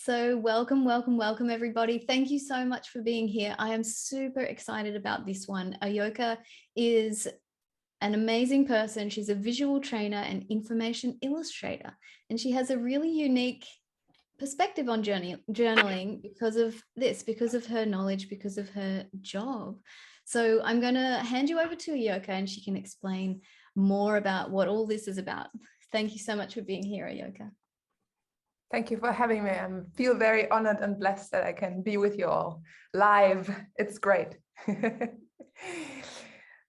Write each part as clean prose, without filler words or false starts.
So welcome, welcome, welcome everybody. Thank you so much for being here. I am super excited about this one. Ayoka is an amazing person. She's a visual trainer and information illustrator, and she has a really unique perspective on journaling because of her knowledge, because of her job. So I'm going to hand you over to Ayoka and she can explain more about what all this is about. Thank you so much for being here, Ayoka. Thank you for having me. I feel very honored and blessed that I can be with you all live. It's great.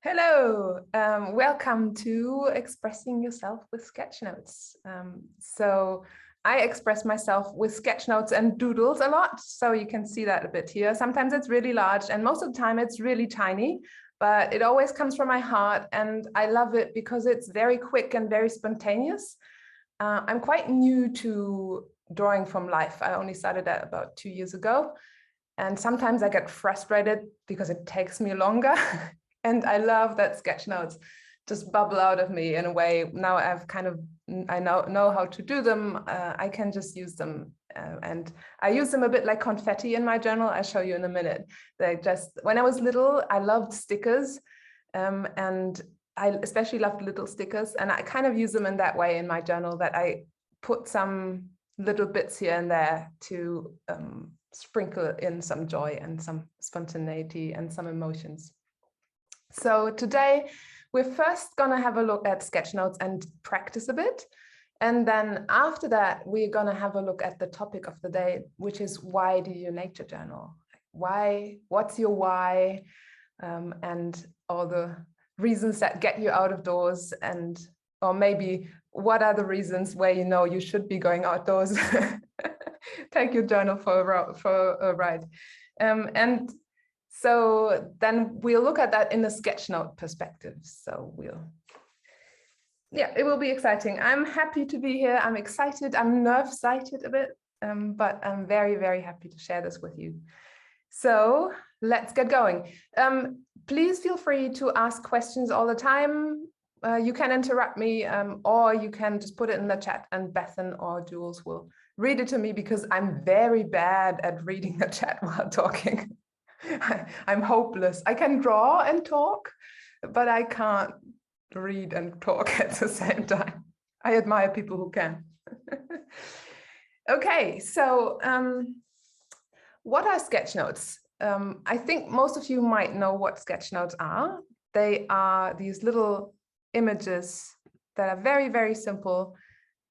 Hello, welcome to Expressing Yourself with Sketchnotes. So I express myself with sketchnotes and doodles a lot, so you can see that a bit here. Sometimes it's really large and most of the time it's really tiny, but it always comes from my heart and I love it because it's very quick and very spontaneous. I'm quite new to drawing from life. I only started that about 2 years ago. And sometimes I get frustrated because it takes me longer. And I love that sketchnotes just bubble out of me in a way. Now I know how to do them. I can just use them. And I use them a bit like confetti in my journal. I'll show you in a minute. When I was little, I loved stickers. And I especially loved little stickers, and I kind of use them in that way in my journal, that I put some little bits here and there to sprinkle in some joy and some spontaneity and some emotions. So today we're first going to have a look at sketchnotes and practice a bit. And then after that, we're going to have a look at the topic of the day, which is, why do you nature journal? Why? What's your why? And all the reasons that get you out of doors, or maybe what are the reasons where you know you should be going outdoors. Take your journal for a ride. And so then we'll look at that in a sketchnote perspective. So it will be exciting. I'm happy to be here. I'm excited. I'm nerve-sighted a bit, but I'm very, very happy to share this with you. So let's get going. Please feel free to ask questions all the time. You can interrupt me, or you can just put it in the chat and Bethan or Jules will read it to me, because I'm very bad at reading the chat while talking. I'm hopeless. I can draw and talk, but I can't read and talk at the same time. I admire people who can. Okay, so what are sketchnotes? I think most of you might know what sketchnotes are. They are these little images that are very, very simple.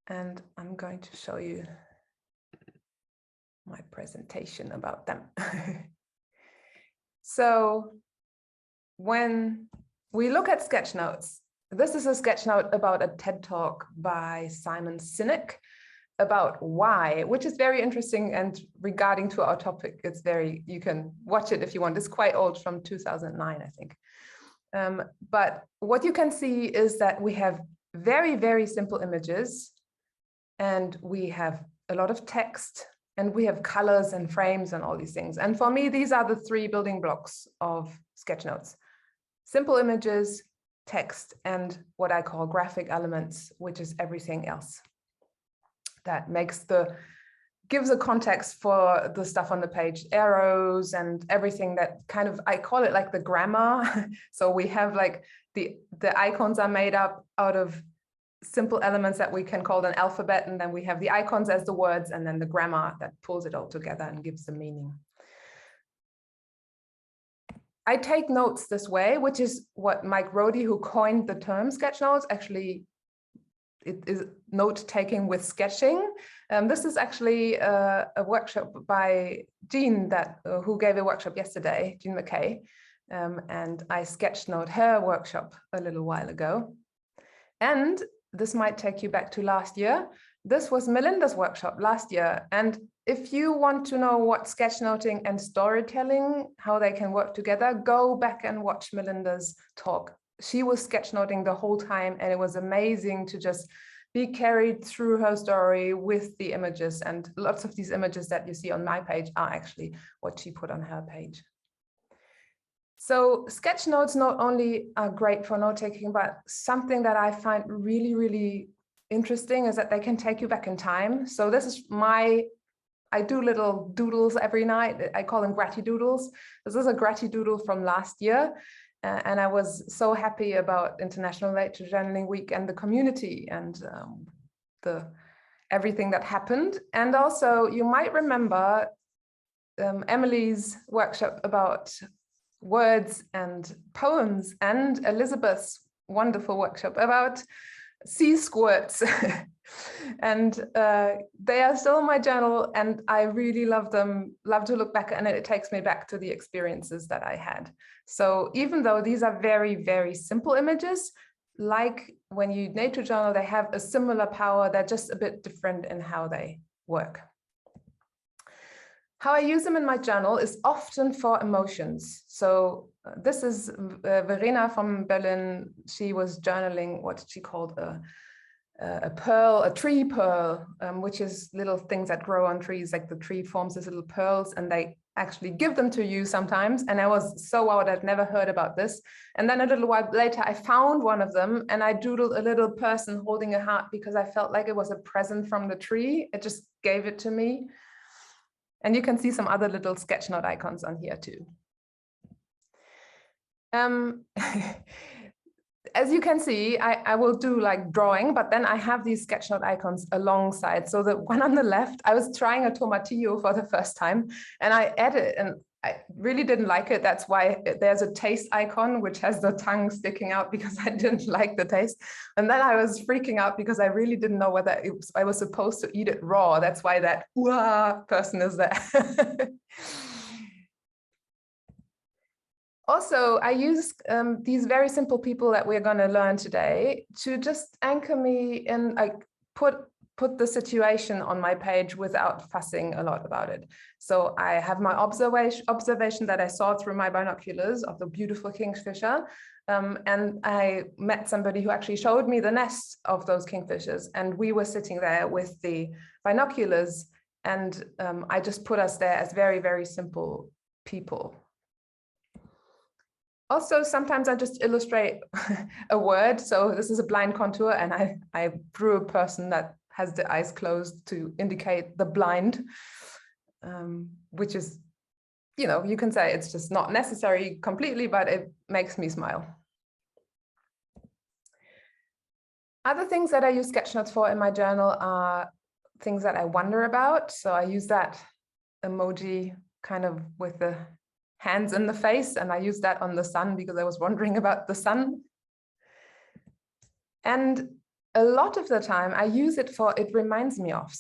And I'm going to show you my presentation about them. So when we look at sketchnotes, this is a sketchnote about a TED Talk by Simon Sinek about why, which is very interesting, and regarding to our topic, you can watch it if you want. It's quite old, from 2009, I think. But what you can see is that we have very, very simple images, and we have a lot of text, and we have colors and frames and all these things. And for me, these are the 3 building blocks of sketchnotes: simple images, text, and what I call graphic elements, which is everything else that gives a context for the stuff on the page, arrows and everything that I call it like the grammar. So we have like the icons are made up out of simple elements that we can call an alphabet, and then we have the icons as the words, and then the grammar that pulls it all together and gives the meaning. I take notes this way, which is what Mike Rohde, who coined the term sketchnotes, actually, it is note-taking with sketching. This is actually a workshop by Jean who gave a workshop yesterday, Jean McKay, and I sketchnote her workshop a little while ago. And this might take you back to last year. This was Melinda's workshop last year. And if you want to know what sketchnoting and storytelling, how they can work together, go back and watch Melinda's talk. She was sketchnoting the whole time, and it was amazing to just be carried through her story with the images. And lots of these images that you see on my page are actually what she put on her page. So sketchnotes not only are great for note-taking, but something that I find really, really interesting is that they can take you back in time. So this is my I do little doodles every night. I call them gratidoodles. This is a gratidoodle from last year. And I was so happy about International Nature Journaling Week and the community and everything that happened. And also you might remember Emily's workshop about words and poems, and Elizabeth's wonderful workshop about sea squirts. And they are still in my journal, and I really love them, love to look back, and it takes me back to the experiences that I had. So even though these are very, very simple images, like when you nature journal, they have a similar power. They're just a bit different in how they work. How I use them in my journal is often for emotions. So this is Verena from Berlin. She was journaling, what she called a pearl, a tree pearl, which is little things that grow on trees, like the tree forms these little pearls, and they actually give them to you sometimes. And I was so wow, I'd never heard about this. And then a little while later, I found one of them, and I doodled a little person holding a heart because I felt like it was a present from the tree. It just gave it to me. And you can see some other little sketchnote icons on here too. As you can see, I will do like drawing, but then I have these sketchnote icons alongside. So the one on the left, I was trying a tomatillo for the first time, and I added, and I really didn't like it. That's why there's a taste icon, which has the tongue sticking out because I didn't like the taste. And then I was freaking out because I really didn't know whether I was supposed to eat it raw. That's why that person is there. Also, I use these very simple people that we're going to learn today to just anchor me in, like put the situation on my page without fussing a lot about it. So I have my observation that I saw through my binoculars of the beautiful kingfisher. And I met somebody who actually showed me the nest of those kingfishers. And we were sitting there with the binoculars. And I just put us there as very, very simple people. Also, sometimes I just illustrate a word. So this is a blind contour, and I drew a person that has the eyes closed to indicate the blind, which is, you know, you can say it's just not necessary completely, but it makes me smile. Other things that I use sketchnotes for in my journal are things that I wonder about. So I use that emoji kind of with the hands in the face, and I used that on the sun because I was wondering about the sun. And a lot of the time I use it for, it reminds me of.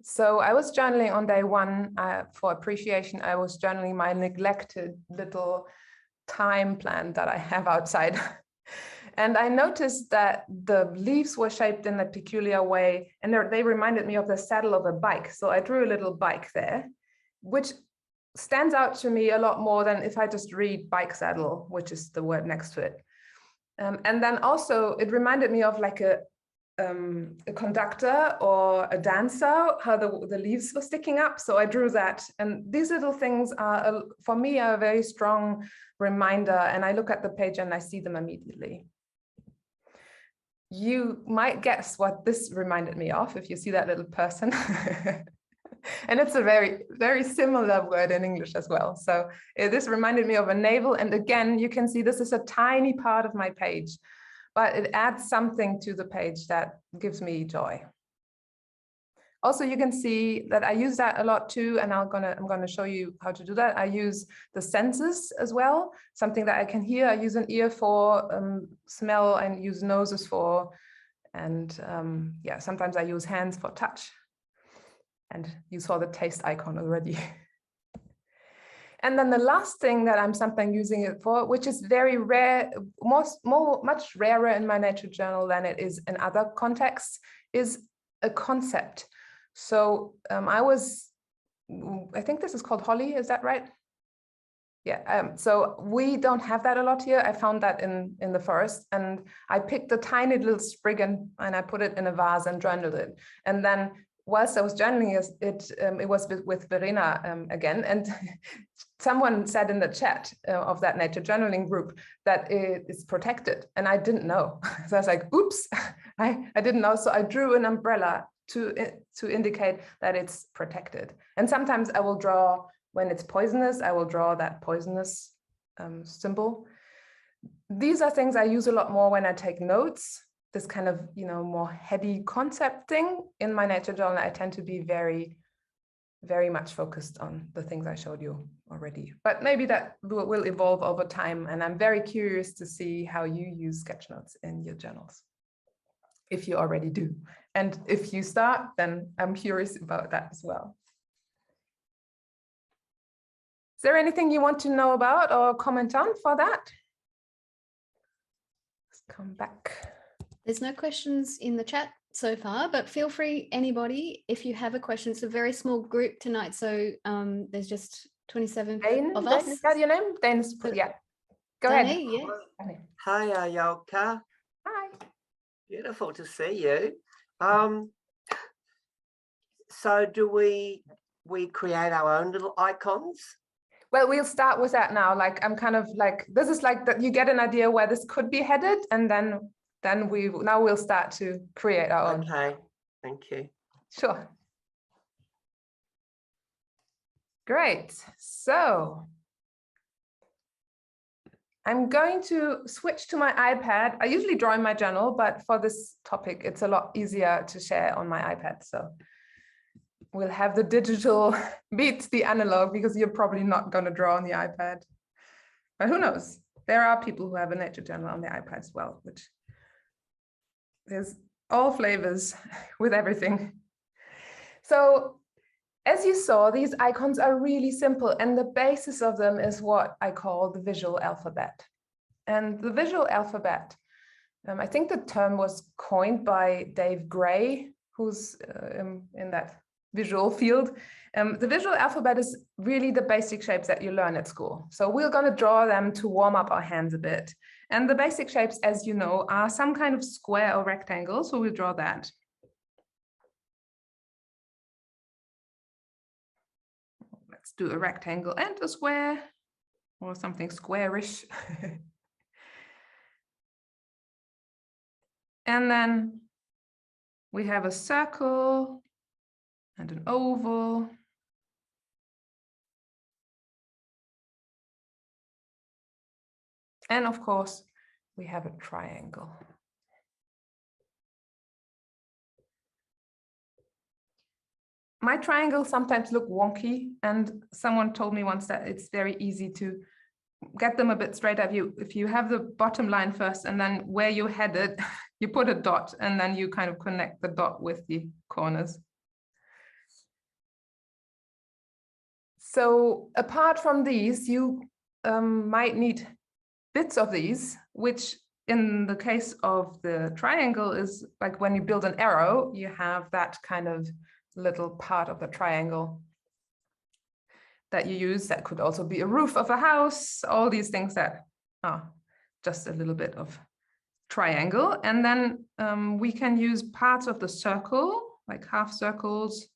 So I was journaling on day one for appreciation. I was journaling my neglected little time plant that I have outside. And I noticed that the leaves were shaped in a peculiar way, and they reminded me of the saddle of a bike. So I drew a little bike there, which stands out to me a lot more than if I just read bike saddle, which is the word next to it. And then also it reminded me of like a conductor or a dancer, how the leaves were sticking up. So I drew that. And these little things are, for me, are a very strong reminder. And I look at the page and I see them immediately. You might guess what this reminded me of if you see that little person. And it's a very, very similar word in English as well. So this reminded me of a navel. And again, you can see this is a tiny part of my page, but it adds something to the page that gives me joy. Also, you can see that I use that a lot too, and I'm gonna show you how to do that. I use the senses as well, something that I can hear. I use an ear for smell, and use noses for, and yeah, sometimes I use hands for touch. And you saw the taste icon already. And then the last thing that I'm sometimes using it for, which is very rare, much rarer in my nature journal than it is in other contexts, is a concept. So I think this is called holly, is that right? Yeah, so we don't have that a lot here. I found that in the forest, and I picked a tiny little sprig and I put it in a vase and journaled it. And then whilst I was journaling it was with Verena again, and someone said in the chat of that nature journaling group that it is protected, and I didn't know. So I was like, oops, I didn't know. So I drew an umbrella to indicate that it's protected. And sometimes I will draw, when it's poisonous, I will draw that poisonous symbol. These are things I use a lot more when I take notes. This kind of, more heady concept thing. In my nature journal, I tend to be very, very much focused on the things I showed you already. But maybe that will evolve over time. And I'm very curious to see how you use Sketchnotes in your journals, if you already do. And if you start, then I'm curious about that as well. Is there anything you want to know about or comment on for that? Let's come back. There's no questions in the chat so far, but feel free, anybody, if you have a question. It's a very small group tonight, so there's just 27 of us. Is that your name? Dane's, yeah. Go ahead. Yeah. Hi, Ayoka. Hi. Beautiful to see you. So do we create our own little icons? Well, we'll start with that now. Like, I'm kind of like, this is like that you get an idea where this could be headed, and then we'll start to create our own. Okay, thank you. Sure. Great. So I'm going to switch to my iPad. I usually draw in my journal, but for this topic, it's a lot easier to share on my iPad. So we'll have the digital beat the analog, because you're probably not going to draw on the iPad. But who knows? There are people who have a nature journal on the iPad as well, which there's all flavors with everything. So as you saw, these icons are really simple, and the basis of them is what I call the visual alphabet. And the visual alphabet, I think the term was coined by Dave Gray, who's in that visual field. The visual alphabet is really the basic shapes that you learn at school. So we're going to draw them to warm up our hands a bit. And the basic shapes, as you know, are some kind of square or rectangle. So we'll draw that. Let's do a rectangle and a square, or something squarish. And then we have a circle and an oval. And of course, we have a triangle. My triangles sometimes look wonky, and someone told me once that it's very easy to get them a bit straight up. If you have the bottom line first, and then where you headed, you put a dot, and then you kind of connect the dot with the corners. So apart from these, you might need bits of these, which in the case of the triangle is like when you build an arrow, you have that kind of little part of the triangle that you use. That could also be a roof of a house, all these things that are just a little bit of triangle. And then we can use parts of the circle, like half circles.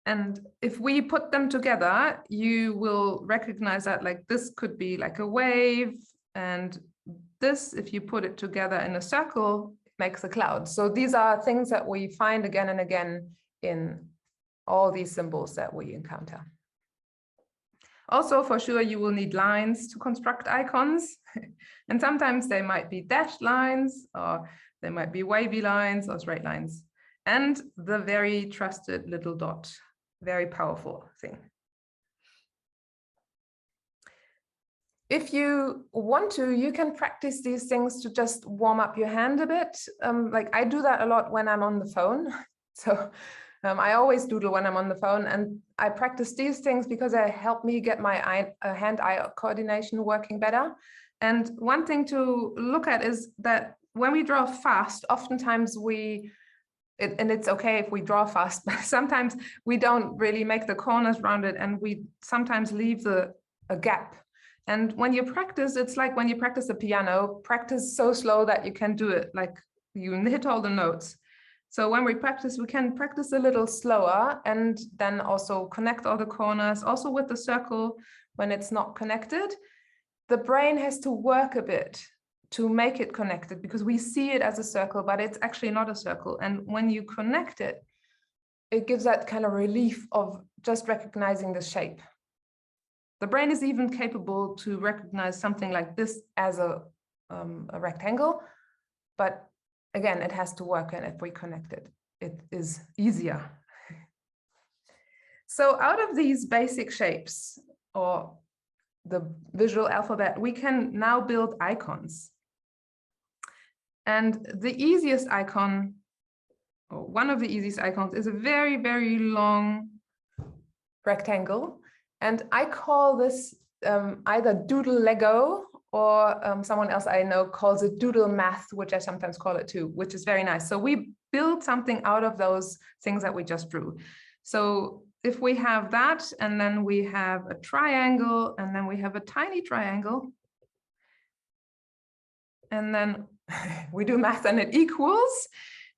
And if we put them together, you will recognize that like this could be like a wave, and this, if you put it together in a circle, makes a cloud. So these are things that we find again and again in all these symbols that we encounter. Also, for sure, you will need lines to construct icons. And sometimes they might be dashed lines, or they might be wavy lines or straight lines. And the very trusted little dot, very powerful thing. If you want to, you can practice these things to just warm up your hand a bit. Like I do that a lot when I'm on the phone. So I always doodle when I'm on the phone, and I practice these things because they help me get my hand-eye coordination working better. And one thing to look at is that when we draw fast, oftentimes and it's okay if we draw fast, but sometimes we don't really make the corners rounded, and we sometimes leave a gap. And when you practice, it's like when you practice the piano, practice so slow that you can do it, like you hit all the notes. So when we can practice a little slower, and then also connect all the corners. Also with the circle, when it's not connected, the brain has to work a bit to make it connected, because we see it as a circle, but it's actually not a circle. And when you connect it, it gives that kind of relief of just recognizing the shape. The brain is even capable to recognize something like this as a rectangle, but again, it has to work, and if we connect it, it is easier. So out of these basic shapes, or the visual alphabet, we can now build icons. And the easiest icon, or one of the easiest icons, is a very, very long rectangle. And I call this either doodle Lego, or someone else I know calls it doodle math, which I sometimes call it too, which is very nice. So we build something out of those things that we just drew. So if we have that, and then we have a triangle, and then we have a tiny triangle, and then we do math and it equals,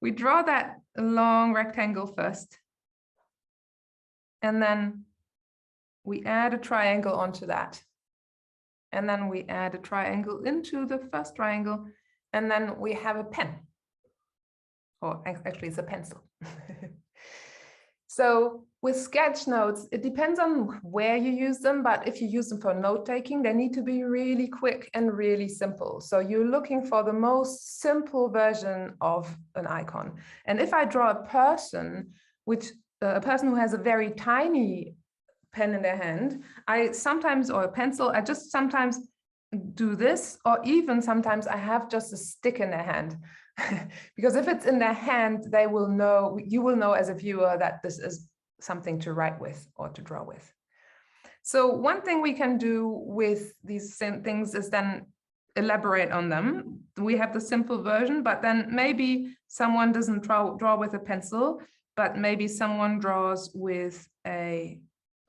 we draw that long rectangle first, and then we add a triangle onto that. And then we add a triangle into the first triangle, and then we have a pen. Or actually it's a pencil. So with Sketchnotes, it depends on where you use them, but if you use them for note taking, they need to be really quick and really simple. So you're looking for the most simple version of an icon. And if I draw a person, a person who has a very tiny pen in their hand, or a pencil, I just sometimes do this, or even sometimes I have just a stick in their hand. Because if it's in their hand, you will know as a viewer that this is something to write with or to draw with. So one thing we can do with these things is then elaborate on them. We have the simple version, but then maybe someone doesn't draw with a pencil, but maybe someone draws with a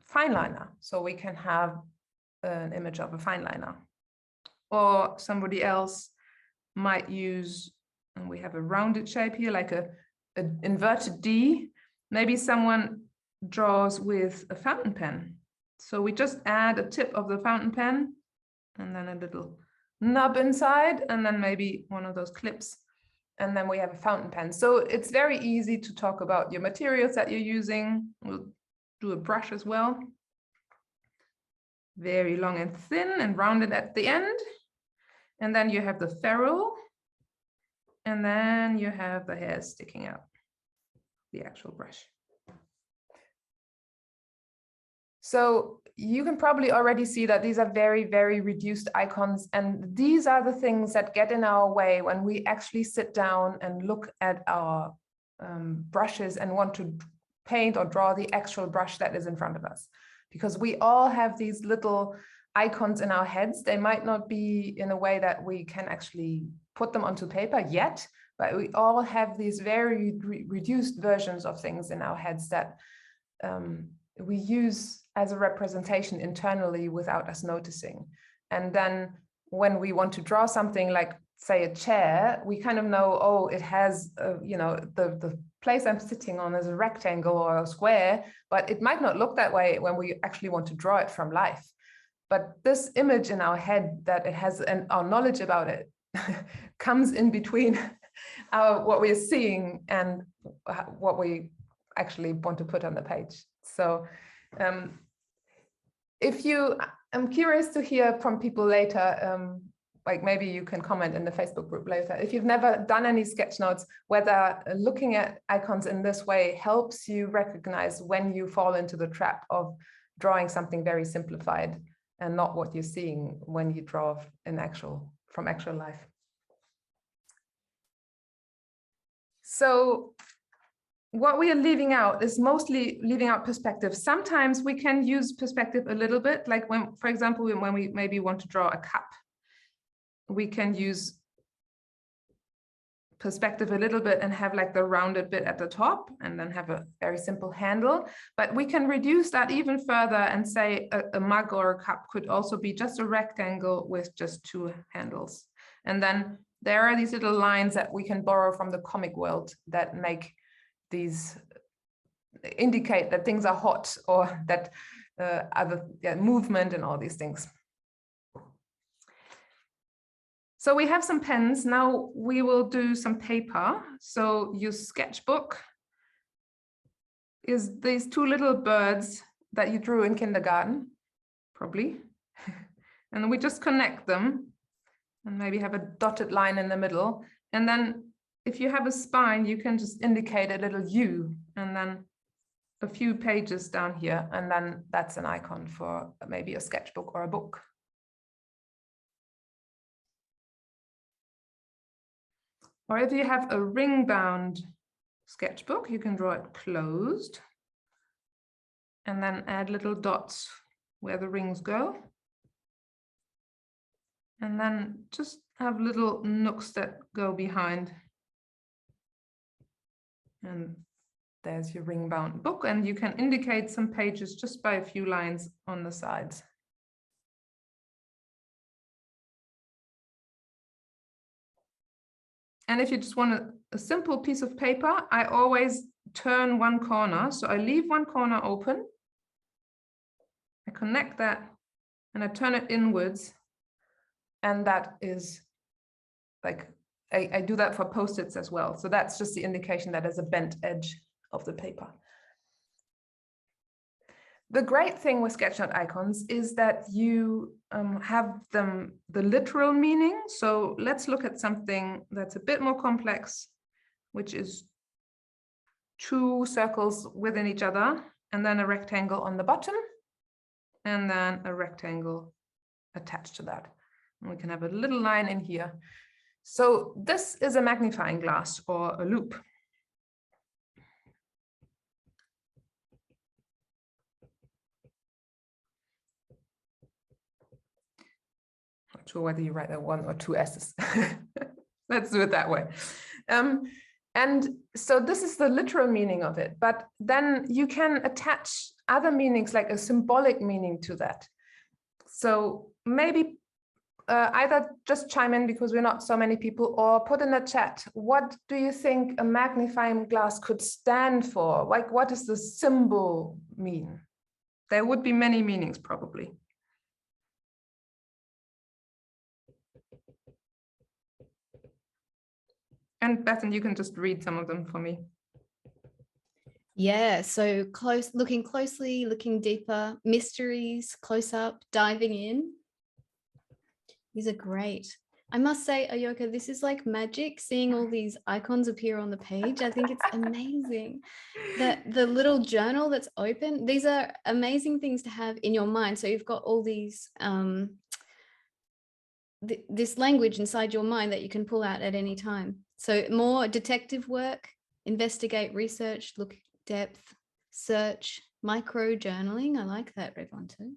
fine liner. So we can have an image of a fine liner. Or somebody else might use, and we have a rounded shape here, like an inverted D. Maybe someone draws with a fountain pen. So we just add a tip of the fountain pen, and then a little nub inside, and then maybe one of those clips, and then we have a fountain pen. So it's very easy to talk about your materials that you're using. We'll do a brush as well. Very long and thin and rounded at the end. And then you have the ferrule, and then you have the hairs sticking out, the actual brush. So you can probably already see that these are very, very reduced icons. And these are the things that get in our way when we actually sit down and look at our brushes and want to paint or draw the actual brush that is in front of us. Because we all have these little icons in our heads. They might not be in a way that we can actually put them onto paper yet, but we all have these very reduced versions of things in our heads that we use as a representation internally without us noticing. And then when we want to draw something like, say, a chair, we kind of know, oh, it has, the place I'm sitting on is a rectangle or a square, but it might not look that way when we actually want to draw it from life. But this image in our head that it has, and our knowledge about it comes in between what we're seeing and what we actually want to put on the page. So I'm curious to hear from people later, like maybe you can comment in the Facebook group later, if you've never done any Sketchnotes, whether looking at icons in this way helps you recognize when you fall into the trap of drawing something very simplified and not what you're seeing when you draw from actual life. So what we are leaving out is mostly leaving out perspective. Sometimes we can use perspective a little bit, like when, for example, when we maybe want to draw a cup, we can use perspective a little bit and have like the rounded bit at the top and then have a very simple handle. But we can reduce that even further and say a mug or a cup could also be just a rectangle with just two handles. And then there are these little lines that we can borrow from the comic world that make these indicate that things are hot or that movement and all these things. So we have some pens. Now we will do some paper. So your sketchbook is these two little birds that you drew in kindergarten, probably. And then we just connect them and maybe have a dotted line in the middle. And then if you have a spine, you can just indicate a little U and then a few pages down here. And then that's an icon for maybe a sketchbook or a book. Or if you have a ring-bound sketchbook, you can draw it closed and then add little dots where the rings go. And then just have little nooks that go behind. And there's your ring-bound book, and you can indicate some pages just by a few lines on the sides. And if you just want a simple piece of paper, I always turn one corner. So I leave one corner open. I connect that and I turn it inwards. And that is like, I do that for Post-its as well. So that's just the indication that there's a bent edge of the paper. The great thing with Sketchnote icons is that you have them the literal meaning. So let's look at something that's a bit more complex, which is two circles within each other, and then a rectangle on the bottom, and then a rectangle attached to that. And we can have a little line in here. So this is a magnifying glass or a loupe. Not sure whether you write there one or two S's. Let's do it that way. And so this is the literal meaning of it, but then you can attach other meanings, like a symbolic meaning to that. So maybe either just chime in because we're not so many people, or put in the chat, what do you think a magnifying glass could stand for? Like, what does the symbol mean? There would be many meanings probably. And Bethan, you can just read some of them for me. Yeah, so looking closely, looking deeper, mysteries, close up, diving in. These are great. I must say, Ayoka, this is like magic, seeing all these icons appear on the page. I think it's amazing. The little journal that's open, these are amazing things to have in your mind. So you've got all these, this language inside your mind that you can pull out at any time. So more detective work, investigate, research, look depth, search, micro journaling. I like that red one too.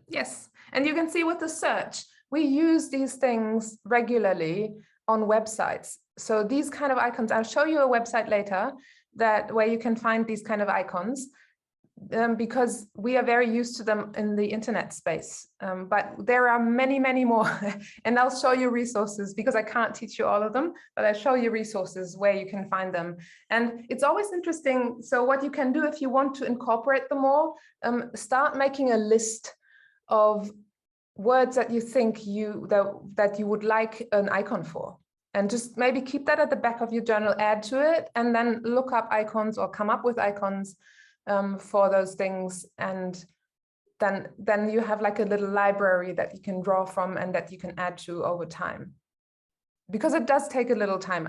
Yes, and you can see with the search, we use these things regularly on websites. So these kind of icons, I'll show you a website later where you can find these kind of icons. Because we are very used to them in the internet space. But there are many, many more. And I'll show you resources because I can't teach you all of them, but I'll show you resources where you can find them. And it's always interesting. So what you can do if you want to incorporate them all, start making a list of words that you think that you would like an icon for. And just maybe keep that at the back of your journal, add to it, and then look up icons or come up with icons for those things, and then you have like a little library that you can draw from and that you can add to over time. Because it does take a little time.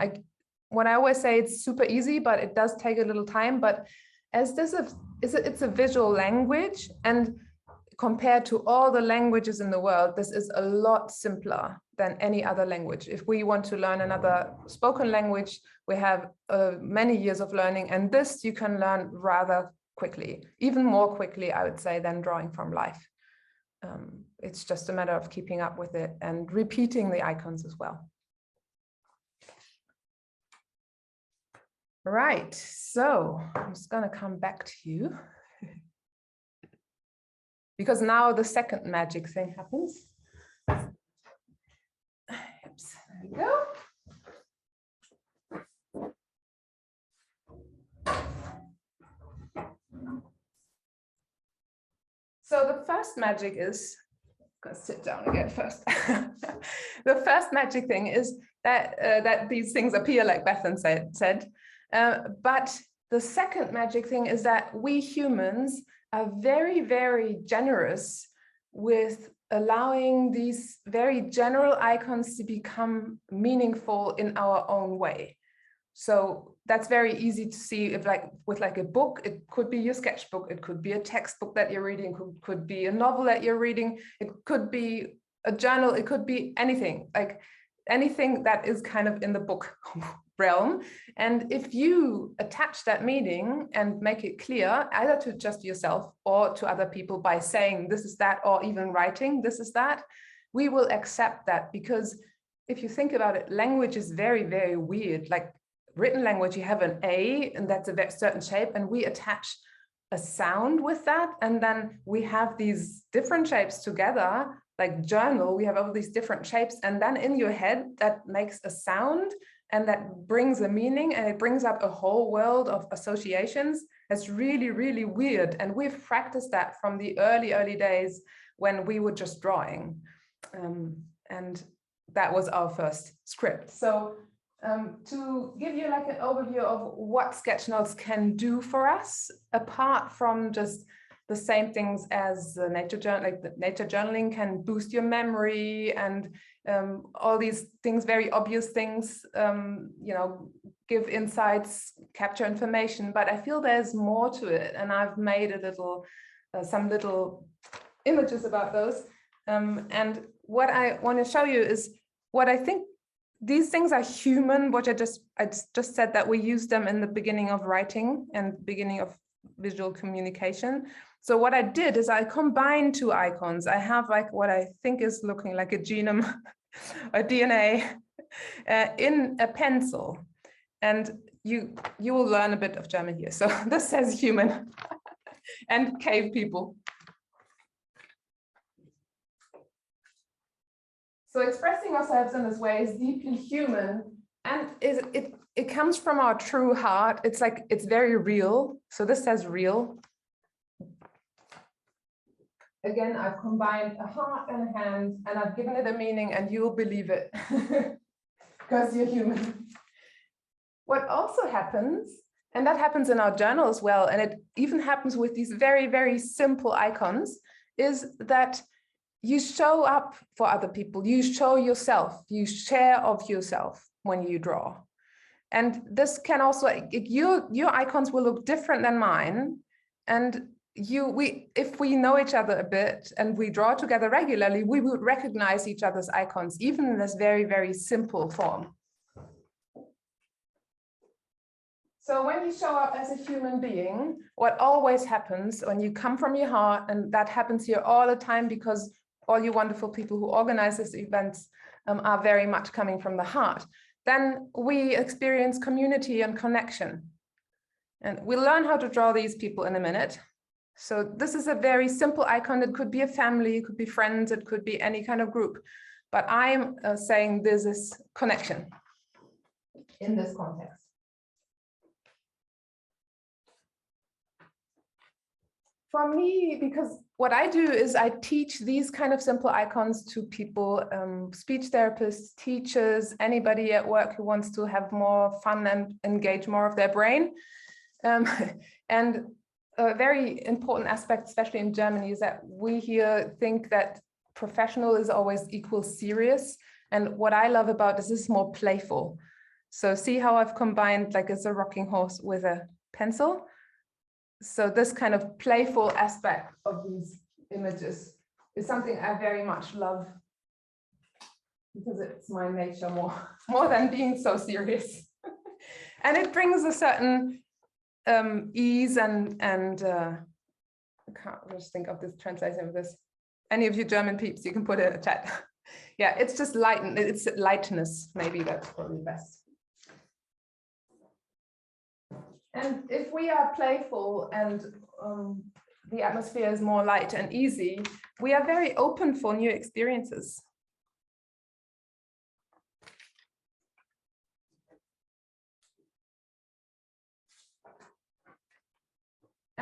When I always say it's super easy, but it does take a little time. But as it's a visual language, and compared to all the languages in the world, this is a lot simpler than any other language. If we want to learn another spoken language, we have many years of learning, and this you can learn rather quickly, even more quickly, I would say, than drawing from life. It's just a matter of keeping up with it and repeating the icons as well. Right, so I'm just going to come back to you. Because now the second magic thing happens. Oops, there we go. So the first magic is, I'm gonna sit down again first. The first magic thing is that that these things appear, like Bethan said. But the second magic thing is that we humans are very, very generous with allowing these very general icons to become meaningful in our own way. So that's very easy to see if with a book, it could be your sketchbook, it could be a textbook that you're reading, could be a novel that you're reading, it could be a journal, it could be anything, like anything that is kind of in the book realm. And if you attach that meaning and make it clear, either to just yourself or to other people by saying this is that, or even writing this is that, we will accept that. Because if you think about it, language is very, very weird. Like written language, you have an A and that's a certain shape, and we attach a sound with that, and then we have these different shapes together. Like journal, we have all these different shapes, and then in your head that makes a sound, and that brings a meaning, and it brings up a whole world of associations. It's really, really weird, and we've practiced that from the early days when we were just drawing, and that was our first script. So to give you like an overview of what Sketchnotes can do for us, apart from just the same things as nature journaling can boost your memory and all these things, very obvious things, you know, give insights, capture information, but I feel there's more to it, and I've made a little, some little images about those. And what I want to show you is what I think. These things are human, which I just said that we use them in the beginning of writing and beginning of visual communication. So what I did is I combined two icons. I have like what I think is looking like a genome, a DNA, in a pencil. And you will learn a bit of German here. So this says human and cave people. So expressing ourselves in this way is deeply human, and it comes from our true heart. It's like, it's very real. So this says real. Again, I've combined a heart and a hand, and I've given it a meaning, and you'll believe it because you're human. What also happens, and that happens in our journal as well, and it even happens with these very, very simple icons, is that you show up for other people, you show yourself, you share of yourself when you draw. And this can also, your icons will look different than mine. And if we know each other a bit and we draw together regularly, we would recognize each other's icons, even in this very, very simple form. So when you show up as a human being, what always happens when you come from your heart, and that happens here all the time because all you wonderful people who organize these events are very much coming from the heart, then we experience community and connection. And we'll learn how to draw these people in a minute. So this is a very simple icon. It could be a family, it could be friends, it could be any kind of group. But I'm saying this is connection in this context. For me, because what I do is I teach these kind of simple icons to people, speech therapists, teachers, anybody at work who wants to have more fun and engage more of their brain. And a very important aspect, especially in Germany, is that we here think that professional is always equal serious. And what I love about this is more playful. So see how I've combined, like it's a rocking horse with a pencil. So this kind of playful aspect of these images is something I very much love, because it's my nature more than being so serious. And it brings a certain ease and I can't just think of this translation of this. Any of you German peeps, you can put it in a chat. Yeah, it's just it's lightness, maybe that's probably best. And if we are playful and the atmosphere is more light and easy, we are very open for new experiences.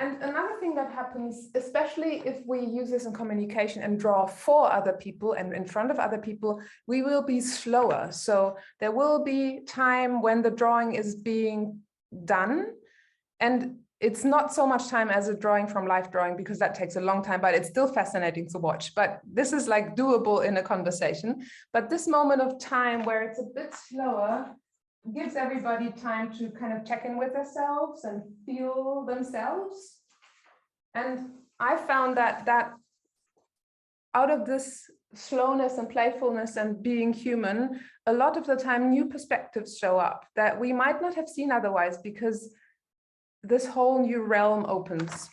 And another thing that happens, especially if we use this in communication and draw for other people and in front of other people, we will be slower. So there will be time when the drawing is being done, and it's not so much time as a drawing from live drawing, because that takes a long time, but it's still fascinating to watch. But this is like doable in a conversation. But this moment of time where it's a bit slower gives everybody time to kind of check in with themselves and feel themselves. And I found that out of this slowness and playfulness and being human, a lot of the time new perspectives show up that we might not have seen otherwise, because this whole new realm opens.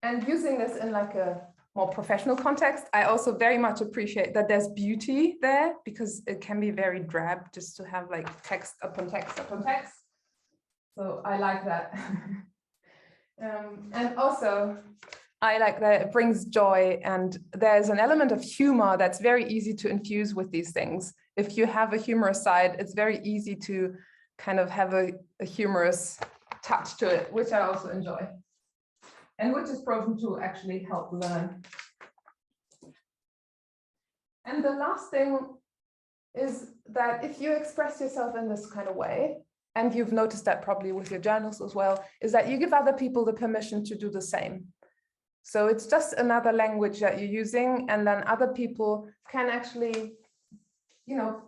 And using this in like a more professional context, I also very much appreciate that there's beauty there, because it can be very drab just to have like text upon text upon text. So I like that. And also I like that it brings joy, and there's an element of humor that's very easy to infuse with these things. If you have a humorous side, it's very easy to kind of have a humorous touch to it, which I also enjoy. And which is proven to actually help learn. And the last thing is that if you express yourself in this kind of way, and you've noticed that probably with your journals as well, is that you give other people the permission to do the same. So it's just another language that you're using, and then other people can actually, you know,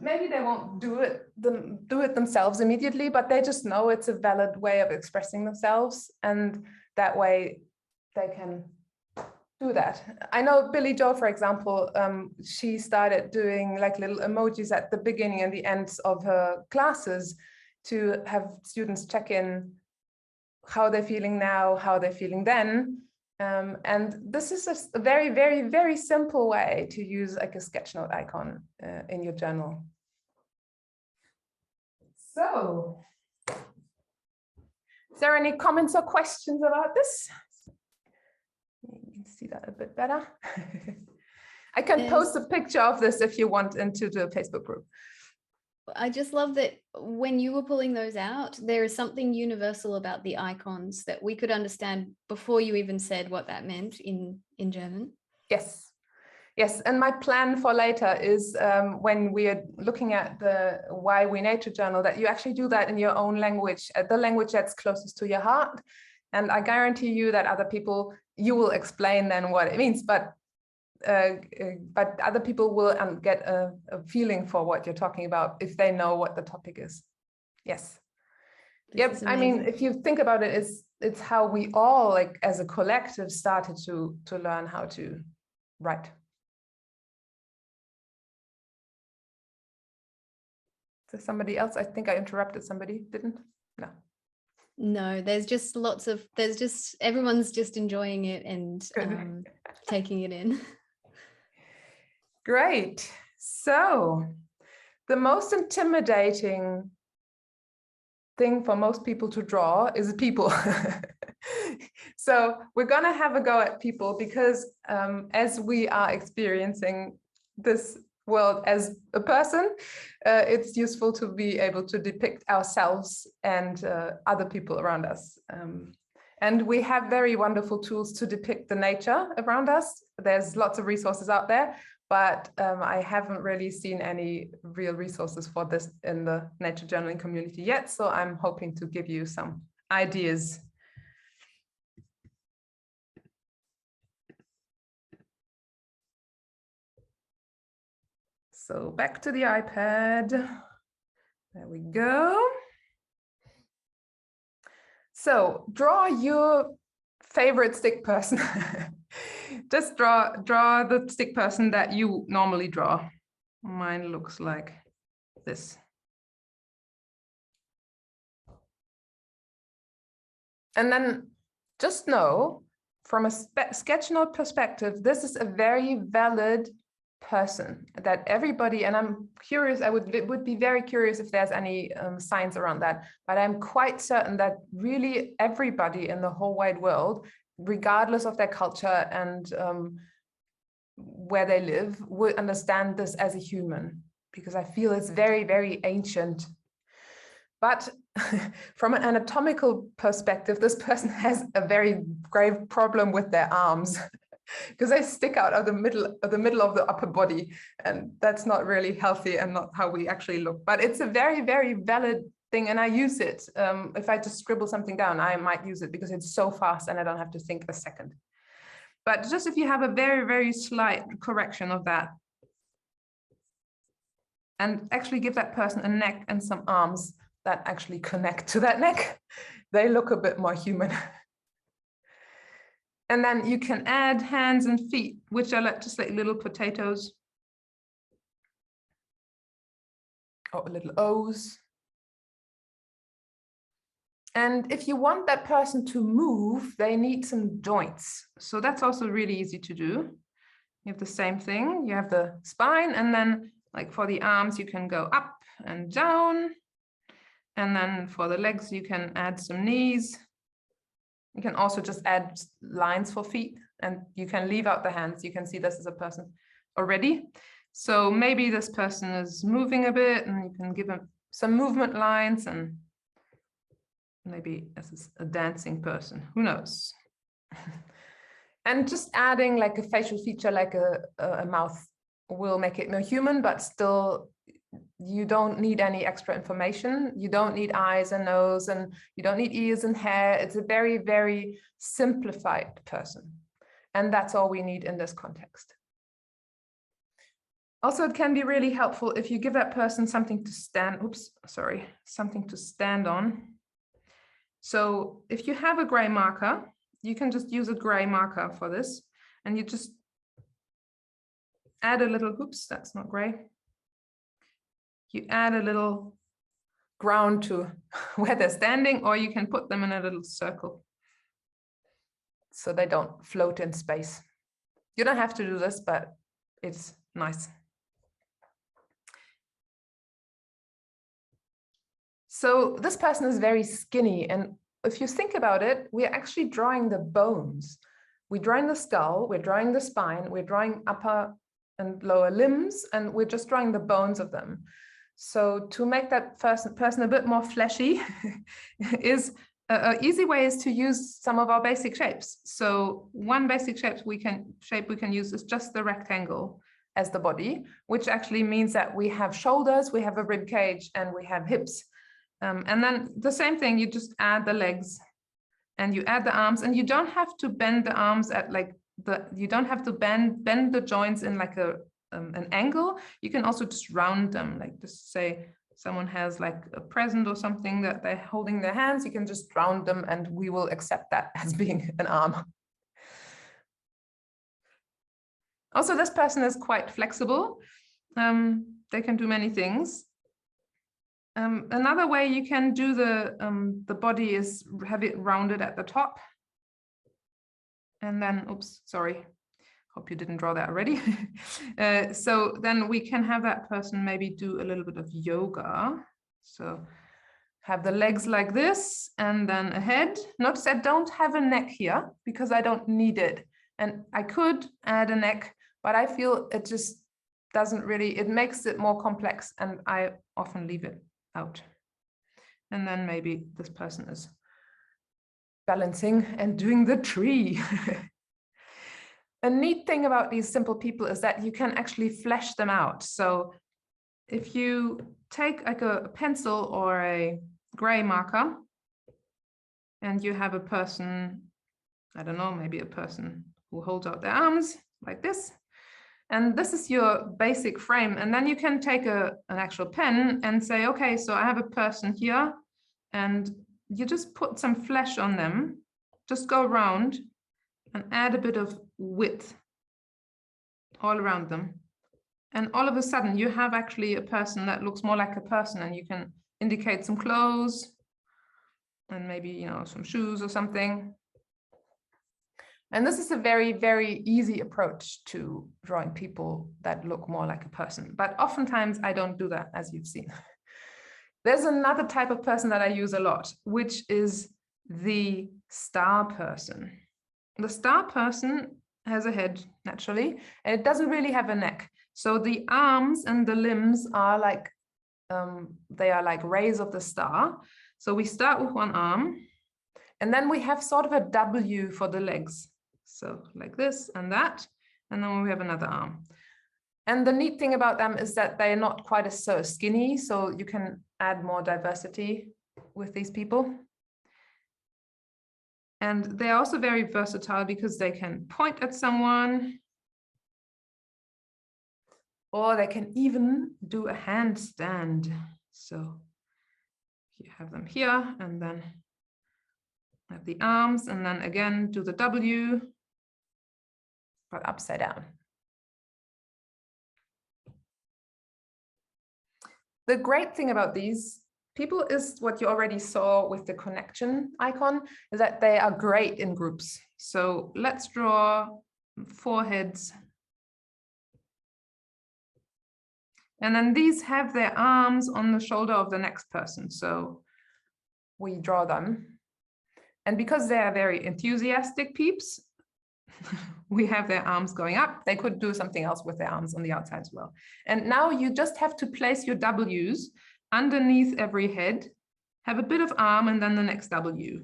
maybe they won't do it themselves immediately, but they just know it's a valid way of expressing themselves, and that way they can do that. I know Billy Joe, for example, she started doing like little emojis at the beginning and the ends of her classes to have students check in how they're feeling now, how they're feeling then. And this is a very, very, very simple way to use like a sketchnote icon in your journal. So, is there any comments or questions about this? You can see that a bit better. I can post a picture of this if you want into the Facebook group. I just love that when you were pulling those out, there is something universal about the icons that we could understand before you even said what that meant in German. Yes. Yes, and my plan for later is when we are looking at the Why We Nature journal, that you actually do that in your own language, the language that's closest to your heart. And I guarantee you that other people, you will explain then what it means, but other people will get a feeling for what you're talking about if they know what the topic is. Yes. Yep. I mean, if you think about it, it's how we all, like as a collective, started to learn how to write. So somebody else? I think I interrupted somebody. Didn't? No. No, there's just everyone's just enjoying it and taking it in. Great. So the most intimidating thing for most people to draw is people. So we're going to have a go at people, because as we are experiencing this world as a person, it's useful to be able to depict ourselves and other people around us. And we have very wonderful tools to depict the nature around us. There's lots of resources out there, but I haven't really seen any real resources for this in the nature journaling community yet. So I'm hoping to give you some ideas. So back to the iPad. There we go. So draw your favorite stick person. Just draw the stick person that you normally draw. Mine looks like this. And then just know, from a sketchnote perspective, this is a very valid person that everybody, and I'm curious, I would be very curious if there's any science around that, but I'm quite certain that really everybody in the whole wide world, regardless of their culture and where they live, would understand this as a human. because I feel it's very, very ancient. But from an anatomical perspective, this person has a very grave problem with their arms because they stick out of the middle of the upper body, and that's not really healthy and not how we actually look. But it's a very, very valid thing, and I use it. If I just scribble something down, I might use it because it's so fast and I don't have to think a second. But just if you have a very, very slight correction of that, and actually give that person a neck and some arms that actually connect to that neck, they look a bit more human. And then you can add hands and feet, which are just like little potatoes, or little O's. And if you want that person to move, they need some joints. So that's also really easy to do. You have the same thing. You have the spine, and then like for the arms, you can go up and down. And then for the legs, you can add some knees. You can also just add lines for feet, and you can leave out the hands. You can see this is a person already. So maybe this person is moving a bit, and you can give them some movement lines, and maybe this is a dancing person, who knows? And just adding like a facial feature, like a mouth, will make it more human, but still you don't need any extra information. You don't need eyes and nose, and you don't need ears and hair. It's a very, very simplified person. And that's all we need in this context. Also, it can be really helpful if you give that person something to something to stand on. So if you have a gray marker, you can just use a gray marker for this, and you just add a little, that's not gray. You add a little ground to where they're standing, or you can put them in a little circle so they don't float in space. You don't have to do this, but it's nice. So this person is very skinny, and if you think about it, we're actually drawing the bones. We're drawing the skull, we're drawing the spine, we're drawing upper and lower limbs, and we're just drawing the bones of them. So to make that person a bit more fleshy is an easy way is to use some of our basic shapes. So one basic shape we can use is just the rectangle as the body, which actually means that we have shoulders, we have a rib cage, and we have hips. And then the same thing, you just add the legs and you add the arms, and you don't have to bend the arms at like you don't have to bend the joints in like an angle. You can also just round them, like just say someone has like a present or something that they're holding their hands, you can just round them and we will accept that as being an arm. Also, this person is quite flexible. They can do many things. Another way you can do the body is have it rounded at the top. And then, hope you didn't draw that already. So then we can have that person maybe do a little bit of yoga. So have the legs like this, and then a head. Notice I don't have a neck here because I don't need it. And I could add a neck, but I feel it just doesn't really, it makes it more complex, and I often leave it out. And then maybe this person is balancing and doing the tree. A neat thing about these simple people is that you can actually flesh them out. So if you take like a pencil or a gray marker, and you have a person, I don't know, maybe a person who holds out their arms like this, and this is your basic frame. And then you can take an actual pen and say, okay, so I have a person here, and you just put some flesh on them, just go around and add a bit of width all around them. And all of a sudden you have actually a person that looks more like a person, and you can indicate some clothes and maybe, you know, some shoes or something. And this is a very, very easy approach to drawing people that look more like a person. But oftentimes I don't do that, as you've seen. There's another type of person that I use a lot, which is the star person. The star person has a head naturally, and it doesn't really have a neck. So the arms and the limbs are like, they are like rays of the star. So we start with one arm, and then we have sort of a W for the legs. So like this and that, and then we have another arm. And the neat thing about them is that they're not quite as so skinny, so you can add more diversity with these people. And they're also very versatile because they can point at someone, or they can even do a handstand. So you have them here, and then have the arms, and then again do the W, but upside down. The great thing about these people is what you already saw with the connection icon, is that they are great in groups. So let's draw 4 heads. And then these have their arms on the shoulder of the next person. So we draw them. And because they are very enthusiastic peeps, we have their arms going up. They could do something else with their arms on the outside as well. And now you just have to place your W's underneath every head, have a bit of arm, and then the next W.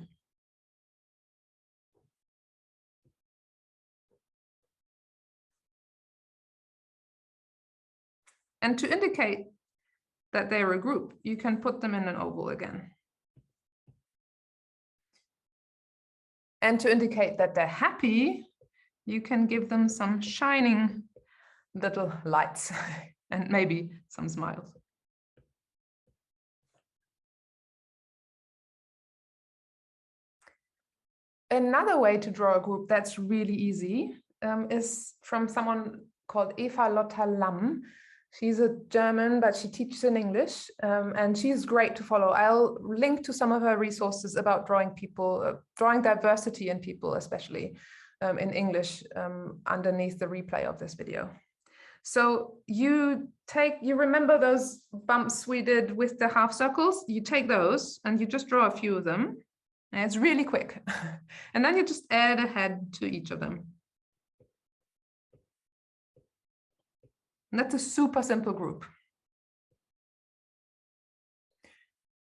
And to indicate that they're a group, you can put them in an oval again. And to indicate that they're happy, you can give them some shining little lights and maybe some smiles. Another way to draw a group that's really easy is from someone called Eva Lotta Lamm. She's a German, but she teaches in English, and she's great to follow. I'll link to some of her resources about drawing people, drawing diversity in people, especially in English, underneath the replay of this video. So you remember those bumps we did with the half circles? You take those and you just draw a few of them. And it's really quick. And then you just add a head to each of them. And that's a super simple group.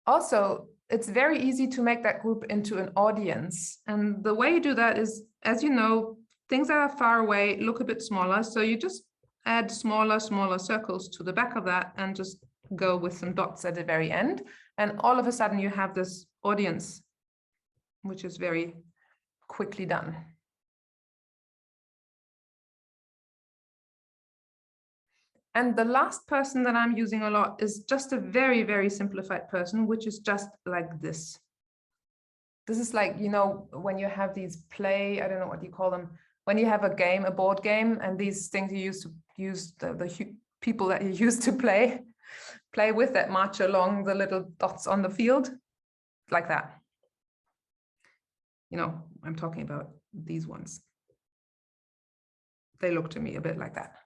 Also, it's very easy to make that group into an audience. And the way you do that is, as you know, things that are far away look a bit smaller. So you just add smaller circles to the back of that and just go with some dots at the very end. And all of a sudden you have this audience, which is very quickly done. And the last person that I'm using a lot is just a very, very simplified person, which is just like this. This is like, you know, when you have these I don't know what you call them, when you have a game, a board game, and these things you used to use, the people that you used to play with that march along the little dots on the field, like that. You know, I'm talking about these ones. They look to me a bit like that.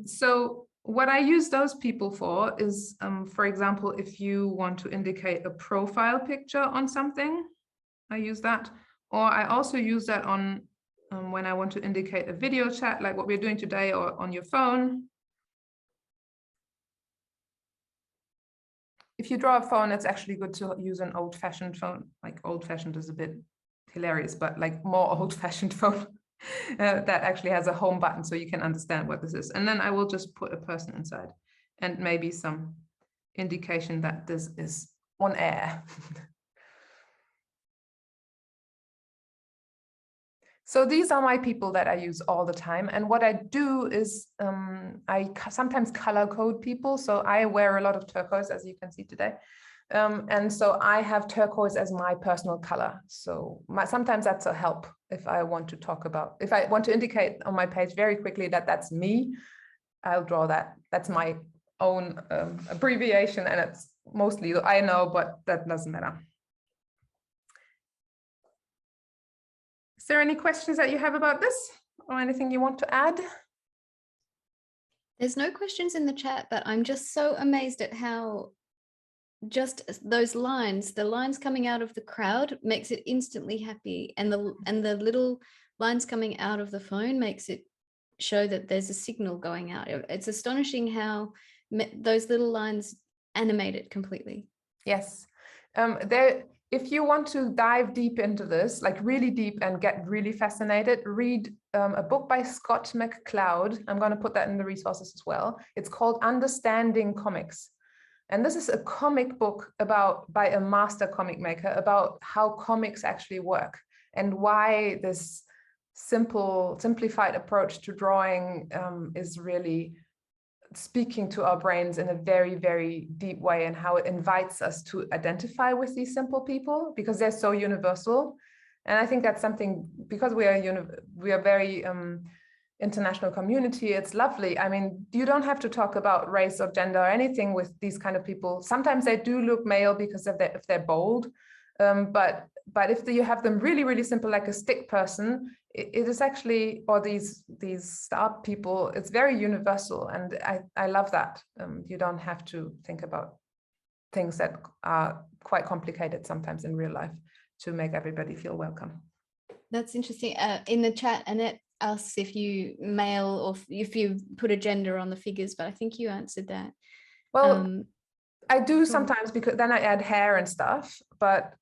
So what I use those people for is, for example, if you want to indicate a profile picture on something, I use that. Or I also use that on when I want to indicate a video chat, like what we're doing today, or on your phone. If you draw a phone, it's actually good to use an old-fashioned phone. Like old-fashioned is a bit hilarious, but like more old-fashioned phone. That actually has a home button so you can understand what this is. And then I will just put a person inside and maybe some indication that this is on air. So these are my people that I use all the time. And what I do is I sometimes color code people. So I wear a lot of turquoise, as you can see today. And so I have turquoise as my personal color. So sometimes that's a help if I want to talk about, if I want to indicate on my page very quickly that that's me, I'll draw that. That's my own abbreviation, and it's mostly I know, but that doesn't matter. Is there any questions that you have about this or anything you want to add? There's no questions in the chat, but I'm just so amazed at how just those lines, the lines coming out of the crowd makes it instantly happy, and the little lines coming out of the phone makes it show that there's a signal going out. It's astonishing how those little lines animate it completely. Yes. If you want to dive deep into this, like really deep and get really fascinated, read a book by Scott McCloud. I'm going to put that in the resources as well. It's called Understanding Comics. And this is a comic book by a master comic maker about how comics actually work and why this simplified approach to drawing is really speaking to our brains in a very, very deep way, and how it invites us to identify with these simple people because they're so universal. And I think that's something, because we are very international community, it's lovely. I mean, you don't have to talk about race or gender or anything with these kind of people. Sometimes they do look male because if they're bold, but if you have them really, really simple, like a stick person, it is actually, or these star people, it's very universal. And I love that. You don't have to think about things that are quite complicated sometimes in real life to make everybody feel welcome. That's interesting. In the chat, Annette asks if you male or if you put a gender on the figures, but I think you answered that. Well, I do sometimes, because then I add hair and stuff, but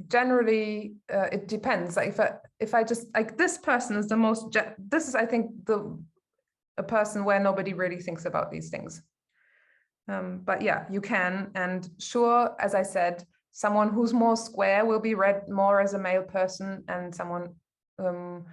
generally it depends. Like if I just, like, this person is the most, this is, I think, a person where nobody really thinks about these things. But yeah, you can. And sure, as I said, someone who's more square will be read more as a male person, and someone, and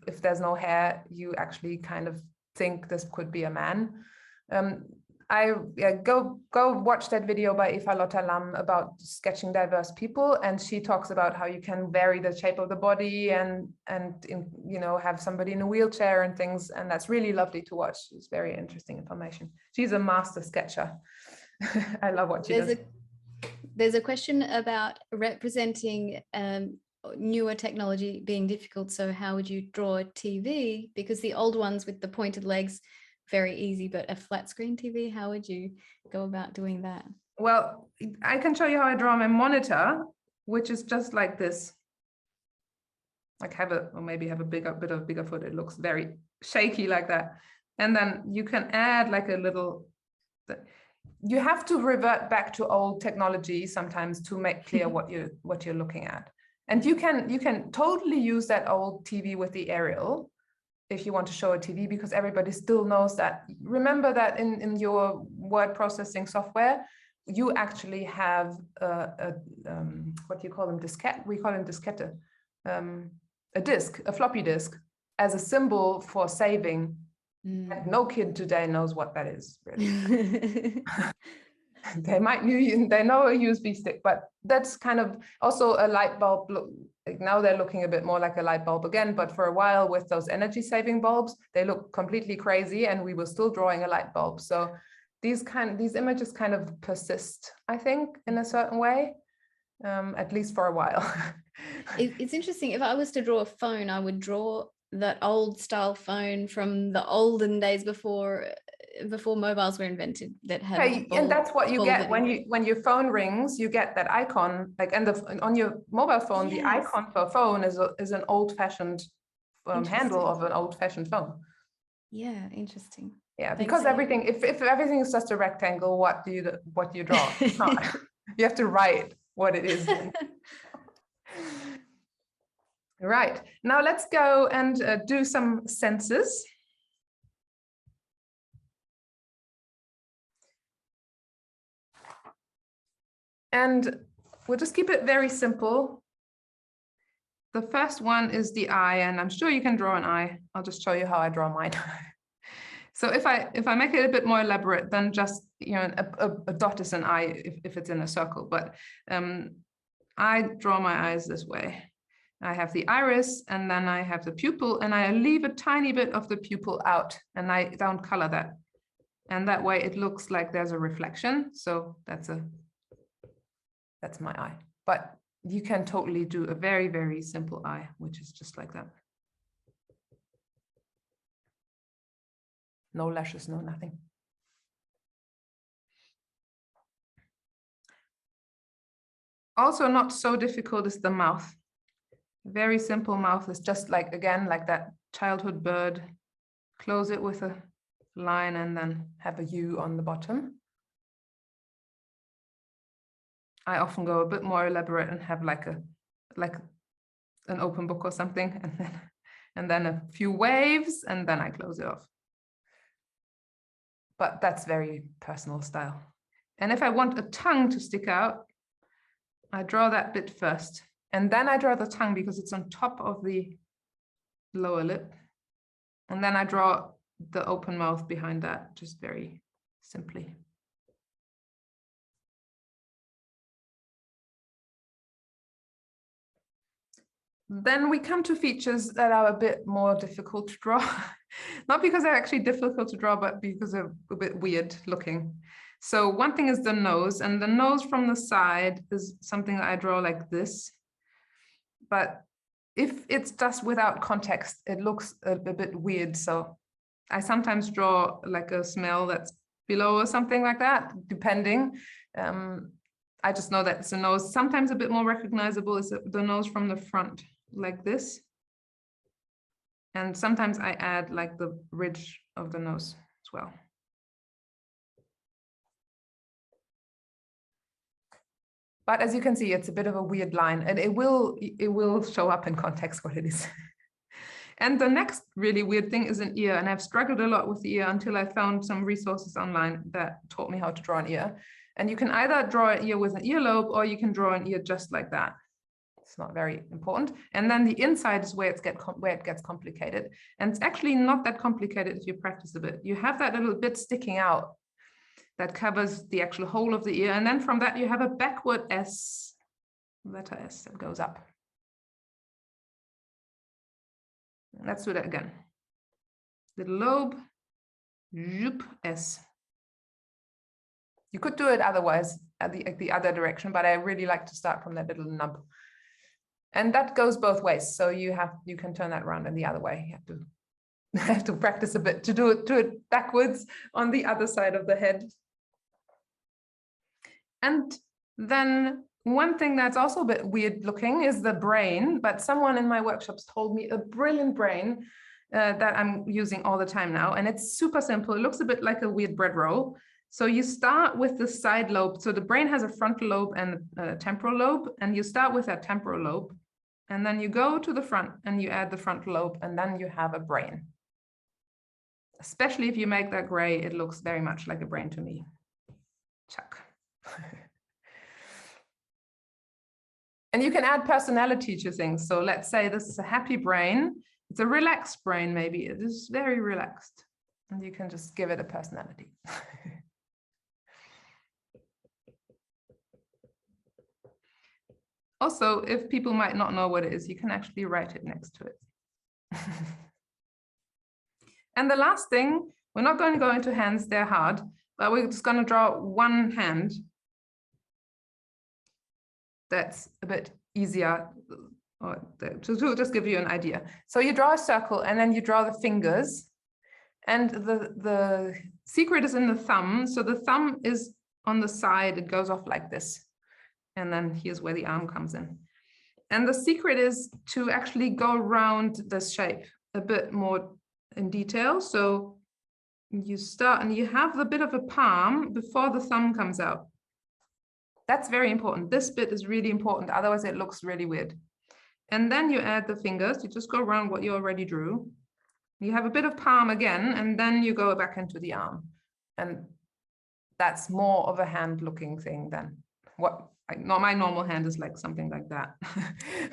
if there's no hair, you actually kind of think this could be a man. Go watch that video by Eva Lotta Lam about sketching diverse people, and she talks about how you can vary the shape of the body and have somebody in a wheelchair and things, and that's really lovely to watch. It's very interesting information. She's a master sketcher. I love what she does. There's a question about representing newer technology being difficult. So how would you draw a TV? Because the old ones with the pointed legs, very easy, but a flat screen TV, how would you go about doing that? Well, I can show you how I draw my monitor, which is just like this. Like maybe have a bigger foot. It looks very shaky like that. And then you can add like a little, you have to revert back to old technology sometimes to make clear what you're looking at. And you can totally use that old TV with the aerial if you want to show a TV, because everybody still knows that. Remember that in your word processing software, you actually have what do you call them? Diskette? We call them diskette. A floppy disk, as a symbol for saving. And no kid today knows what that is, really. They know a USB stick, but that's kind of also a light bulb. Like now they're looking a bit more like a light bulb again, but for a while with those energy saving bulbs, they look completely crazy, and we were still drawing a light bulb. So these images kind of persist, I think, in a certain way, at least for a while. It's interesting. If I was to draw a phone, I would draw that old style phone from the olden days before mobiles were invented, that had and that's what you get when your phone rings. You get that icon, like, and on your mobile phone, yes. The icon for phone is an old-fashioned handle of an old-fashioned phone. Yeah, interesting. Yeah, because everything, if everything is just a rectangle, what do you draw? It's not. You have to write what it is. Right, now let's go and do some senses. And we'll just keep it very simple. The first one is the eye, and I'm sure you can draw an eye. I'll just show you how I draw mine. So if I make it a bit more elaborate than just, a dot is an eye if it's in a circle, but I draw my eyes this way. I have the iris, and then I have the pupil, and I leave a tiny bit of the pupil out, and I don't color that. And that way it looks like there's a reflection. So that's my eye. But you can totally do a very, very simple eye, which is just like that. No lashes, no nothing. Also not so difficult is the mouth. Very simple mouth is just like, again, like that childhood bird, close it with a line, and then have a U on the bottom. I often go a bit more elaborate and have like an open book or something, and then a few waves, and then I close it off. But that's very personal style. And if I want a tongue to stick out, I draw that bit first, and then I draw the tongue because it's on top of the lower lip. And then I draw the open mouth behind that, just very simply. Then we come to features that are a bit more difficult to draw. Not because they're actually difficult to draw, but because they're a bit weird looking. So one thing is the nose, and the nose from the side is something that I draw like this. But if it's just without context, it looks a bit weird. So I sometimes draw like a smell that's below or something like that, depending. I just know that it's a nose. Sometimes a bit more recognizable is the nose from the front, like this. And sometimes I add like the ridge of the nose as well. But as you can see, it's a bit of a weird line, and it will show up in context what it is. And the next really weird thing is an ear, and I've struggled a lot with the ear until I found some resources online that taught me how to draw an ear. And you can either draw an ear with an earlobe, or you can draw an ear just like that. It's not very important. And then the inside is where it gets complicated. And it's actually not that complicated if you practice a bit. You have that little bit sticking out that covers the actual whole of the ear. And then from that, you have a backward S, letter S that goes up. Let's do that again. Little lobe, zoop, S. You could do it otherwise at the other direction, but I really like to start from that little nub. And that goes both ways. So you can turn that around in the other way. You have to practice a bit to do it backwards on the other side of the head. And then one thing that's also a bit weird looking is the brain, but someone in my workshops told me a brilliant brain that I'm using all the time now. And it's super simple. It looks a bit like a weird bread roll. So you start with the side lobe. So the brain has a frontal lobe and a temporal lobe, and you start with that temporal lobe, and then you go to the front and you add the frontal lobe, and then you have a brain. Especially if you make that gray, it looks very much like a brain to me. Chuck. And you can add personality to things. So let's say this is a happy brain. It's a relaxed brain, maybe. It is very relaxed. And you can just give it a personality. Also, if people might not know what it is, you can actually write it next to it. And the last thing, we're not going to go into hands, they're hard, but we're just going to draw one hand. That's a bit easier to just give you an idea. So you draw a circle, and then you draw the fingers, and the secret is in the thumb. So the thumb is on the side, it goes off like this. And then here's where the arm comes in. And the secret is to actually go around this shape a bit more in detail. So you start and you have the bit of a palm before the thumb comes out. That's very important. This bit is really important. Otherwise it looks really weird. And then you add the fingers. You just go around what you already drew. You have a bit of palm again, and then you go back into the arm. And that's more of a hand looking thing than what my normal hand is like something like that,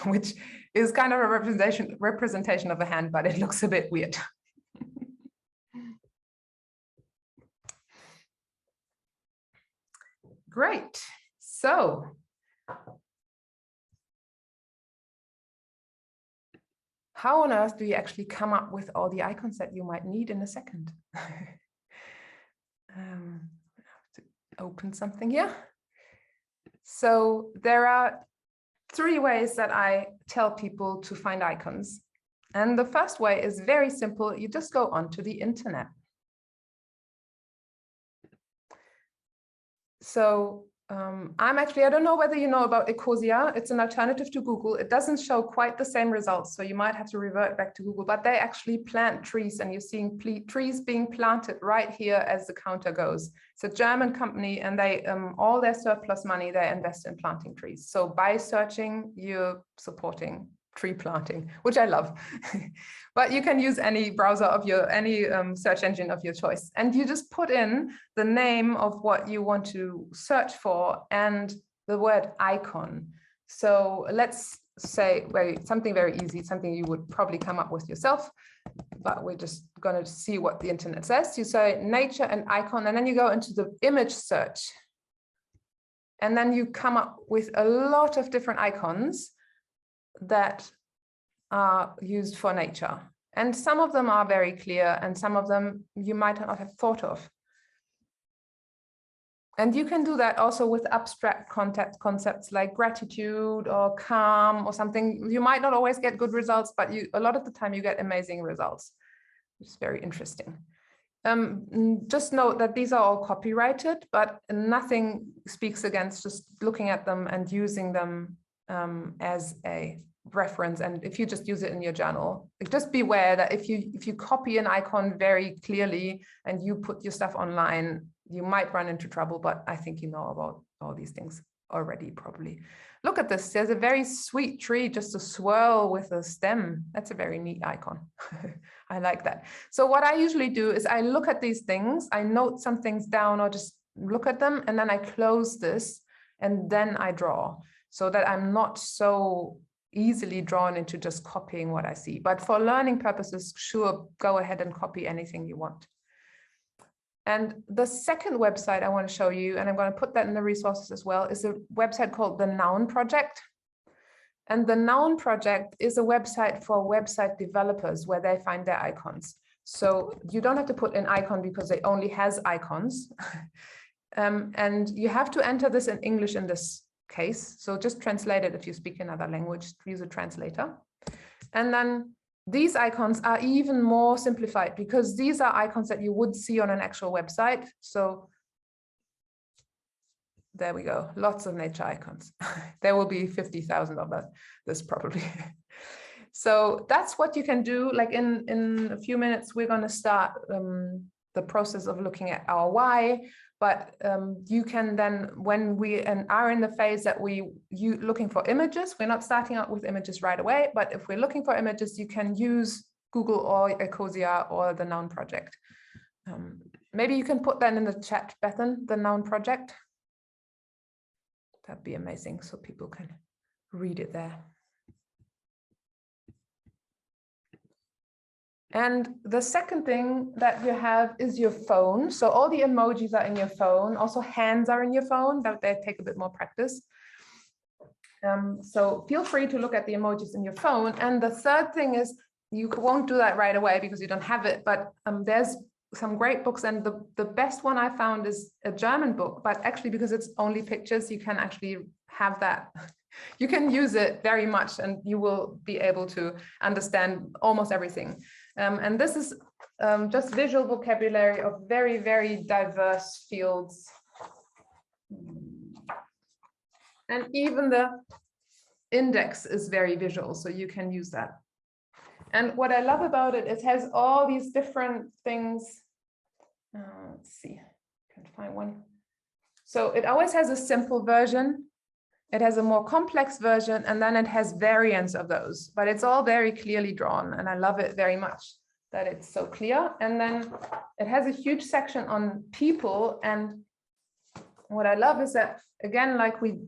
which is kind of a representation of a hand, but it looks a bit weird. Great. So how on earth do you actually come up with all the icons that you might need in a second? I have to open something here. So there are 3 ways that I tell people to find icons. And the first way is very simple. You just go onto the internet. So I don't know whether you know about Ecosia. It's an alternative to Google. It doesn't show quite the same results, so you might have to revert back to Google, but they actually plant trees, and you're seeing trees being planted right here as the counter goes. It's a German company, and they all their surplus money they invest in planting trees. So by searching, you're supporting tree planting, which I love. But you can use any browser of any search engine of your choice, and you just put in the name of what you want to search for and the word icon. So let's say something very easy, something you would probably come up with yourself, but we're just going to see what the internet says. You say nature and icon, and then you go into the image search, and then you come up with a lot of different icons that are used for nature. And some of them are very clear, and some of them you might not have thought of. And you can do that also with abstract concepts like gratitude or calm or something. You might not always get good results, but a lot of the time you get amazing results. It's very interesting. Just note that these are all copyrighted, but nothing speaks against just looking at them and using them as a reference. And if you just use it in your journal, just beware that if you copy an icon very clearly and you put your stuff online, you might run into trouble. But I think you know about all these things already, probably. Look at this. There's a very sweet tree, just a swirl with a stem. That's a very neat icon. I like that. So what I usually do is I look at these things, I note some things down or just look at them, and then I close this and then I draw, so that I'm not so easily drawn into just copying what I see. But for learning purposes, sure, go ahead and copy anything you want. And the second website I want to show you, and I'm going to put that in the resources as well, is a website called the Noun Project. And the Noun Project is a website for website developers where they find their icons. So you don't have to put an icon because it only has icons. And you have to enter this in English in this case. So just translate it if you speak another language, use a translator. And then these icons are even more simplified because these are icons that you would see on an actual website. So there we go, lots of nature icons. There will be 50,000 of this probably. So that's what you can do. Like in a few minutes, we're going to start the process of looking at our why. But you can then, when we are in the phase that you looking for images, we're not starting out with images right away, but if we're looking for images, you can use Google or Ecosia or the Noun Project. Maybe you can put that in the chat, Bethan, the Noun Project. That'd be amazing, so people can read it there. And the second thing that you have is your phone. So all the emojis are in your phone. Also hands are in your phone, but they take a bit more practice. So feel free to look at the emojis in your phone. And the third thing is you won't do that right away because you don't have it, but there's some great books. And the best one I found is a German book, but actually because it's only pictures, you can actually have that. You can use it very much and you will be able to understand almost everything. And this is just visual vocabulary of very, very diverse fields. And even the index is very visual, so you can use that. And what I love about it, it has all these different things. Let's see, I can find one. So it always has a simple version. It has a more complex version, and then it has variants of those, but it's all very clearly drawn. And I love it very much that it's so clear. And then it has a huge section on people. And what I love is that, again, like we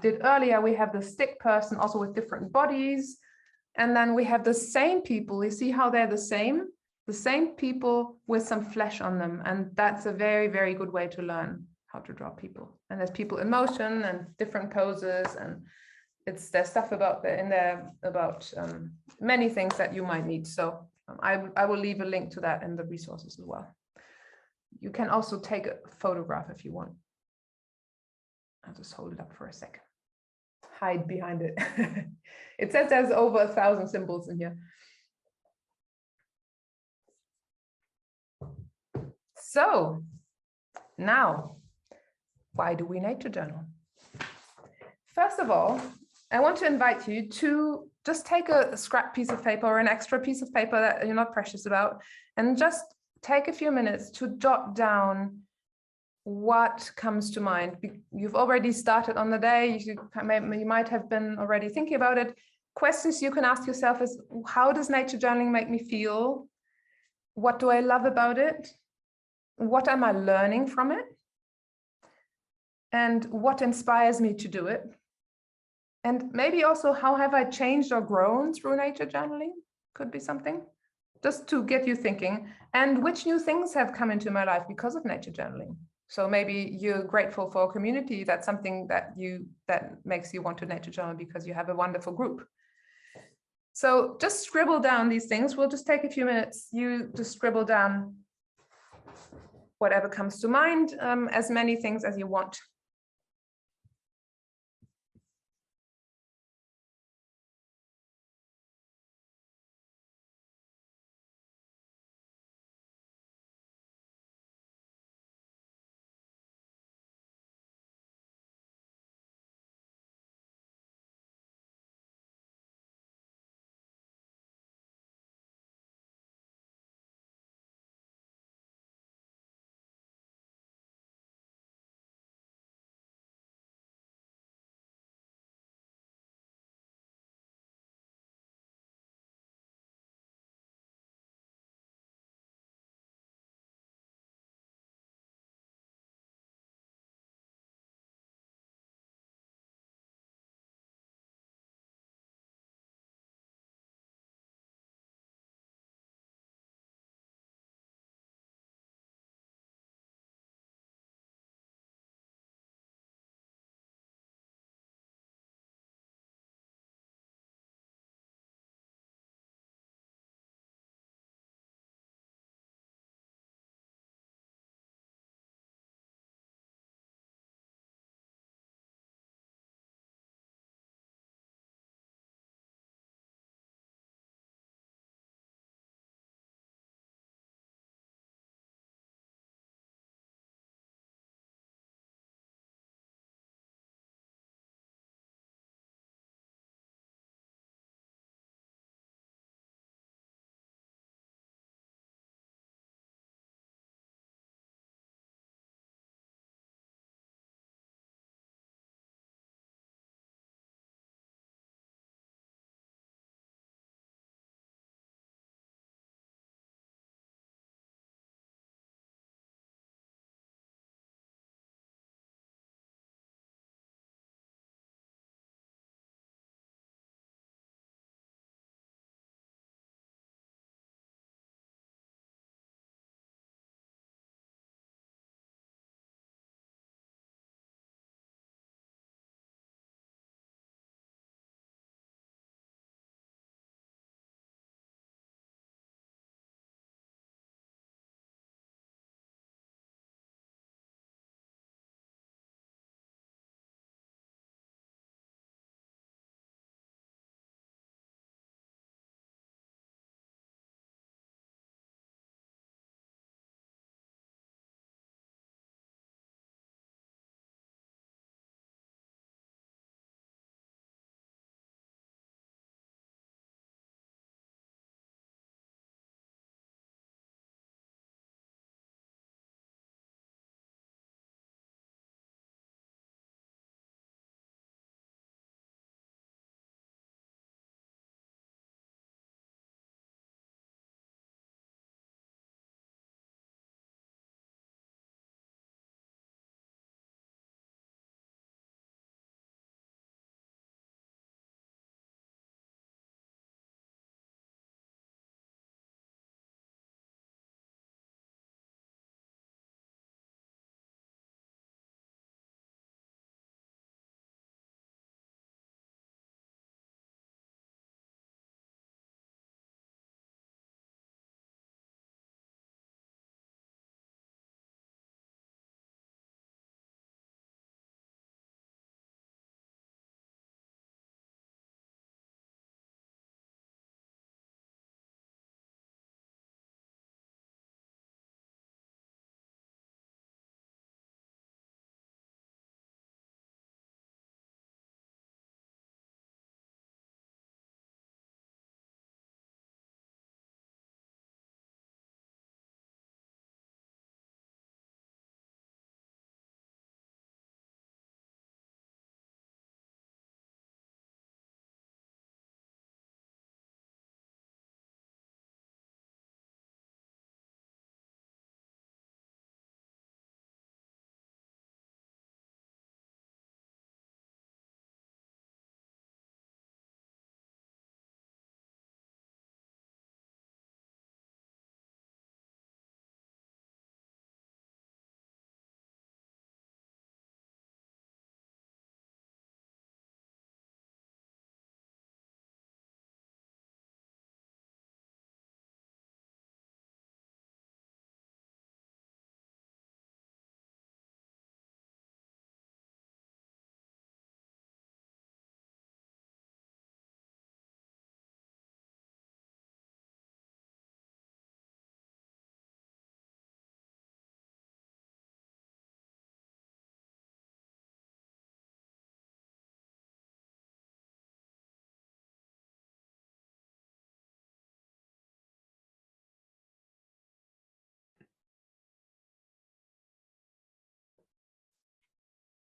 did earlier, we have the stick person also with different bodies. And then we have the same people. You see how they're the same people with some flesh on them. And that's a very, very good way to learn how to draw people. And there's people in motion and different poses, and there's stuff in there about many things that you might need. So I will leave a link to that in the resources as well. You can also take a photograph if you want. I'll just hold it up for a second. Hide behind it. It says there's over 1,000 symbols in here. So now Why do we nature journal? First of all, I want to invite you to just take a scrap piece of paper or an extra piece of paper that you're not precious about, and just take a few minutes to jot down what comes to mind. You've already started on the day, you might have been already thinking about it. Questions you can ask yourself is, how does nature journaling make me feel? What do I love about it? What am I learning from it? And what inspires me to do it? And maybe also, how have I changed or grown through nature journaling? Could be something, just to get you thinking. And which new things have come into my life because of nature journaling? So maybe you're grateful for a community. That's something that makes you want to nature journal because you have a wonderful group. So just scribble down these things. We'll just take a few minutes. You just scribble down whatever comes to mind, as many things as you want.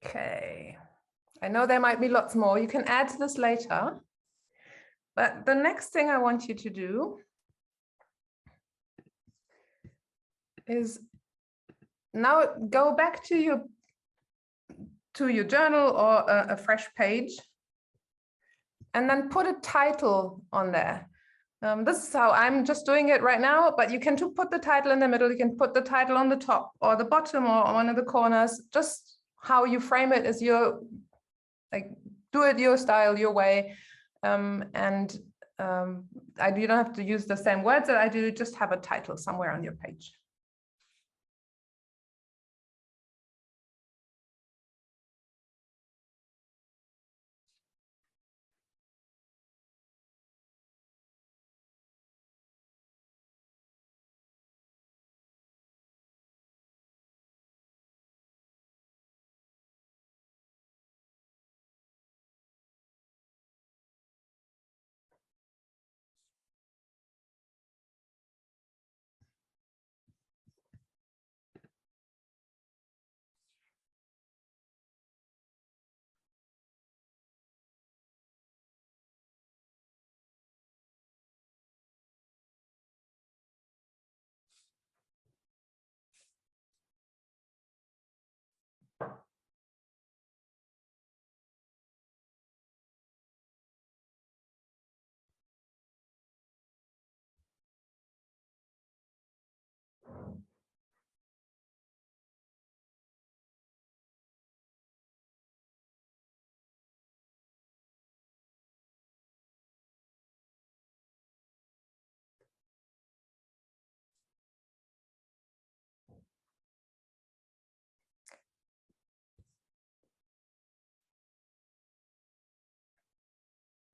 Okay, I know there might be lots more. You can add to this later. But the next thing I want you to do is now go back to your journal or a fresh page, and then put a title on there. This is how I'm just doing it right now, but you can put the title in the middle, you can put the title on the top or the bottom or on one of the corners. Just how you frame it is your, like, do it your style, your way. You don't have to use the same words that I do, just have a title somewhere on your page.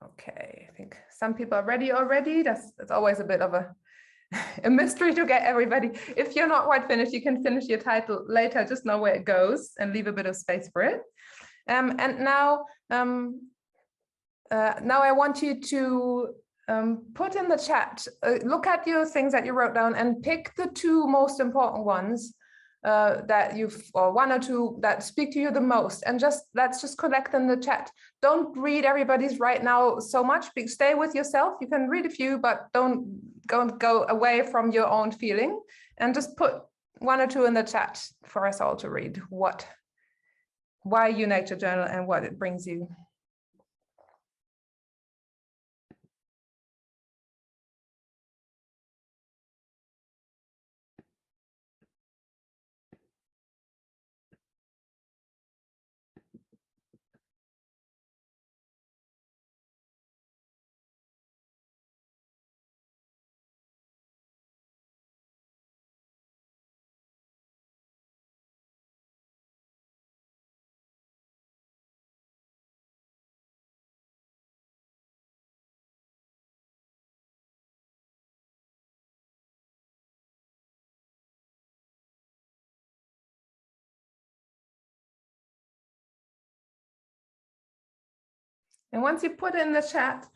Okay, I think some people are ready already. That's always a bit of a mystery to get everybody. If you're not quite finished, you can finish your title later. Just know where it goes and leave a bit of space for it. And now I want you to put in the chat, look at your things that you wrote down and pick the two most important ones or one or two that speak to you the most, and let's just collect in the chat. Don't read everybody's right now so much. Stay with yourself. You can read a few, but don't go away from your own feeling, and just put one or two in the chat for us all to read. Why you nature journal and what it brings you. And once you put it in the chat,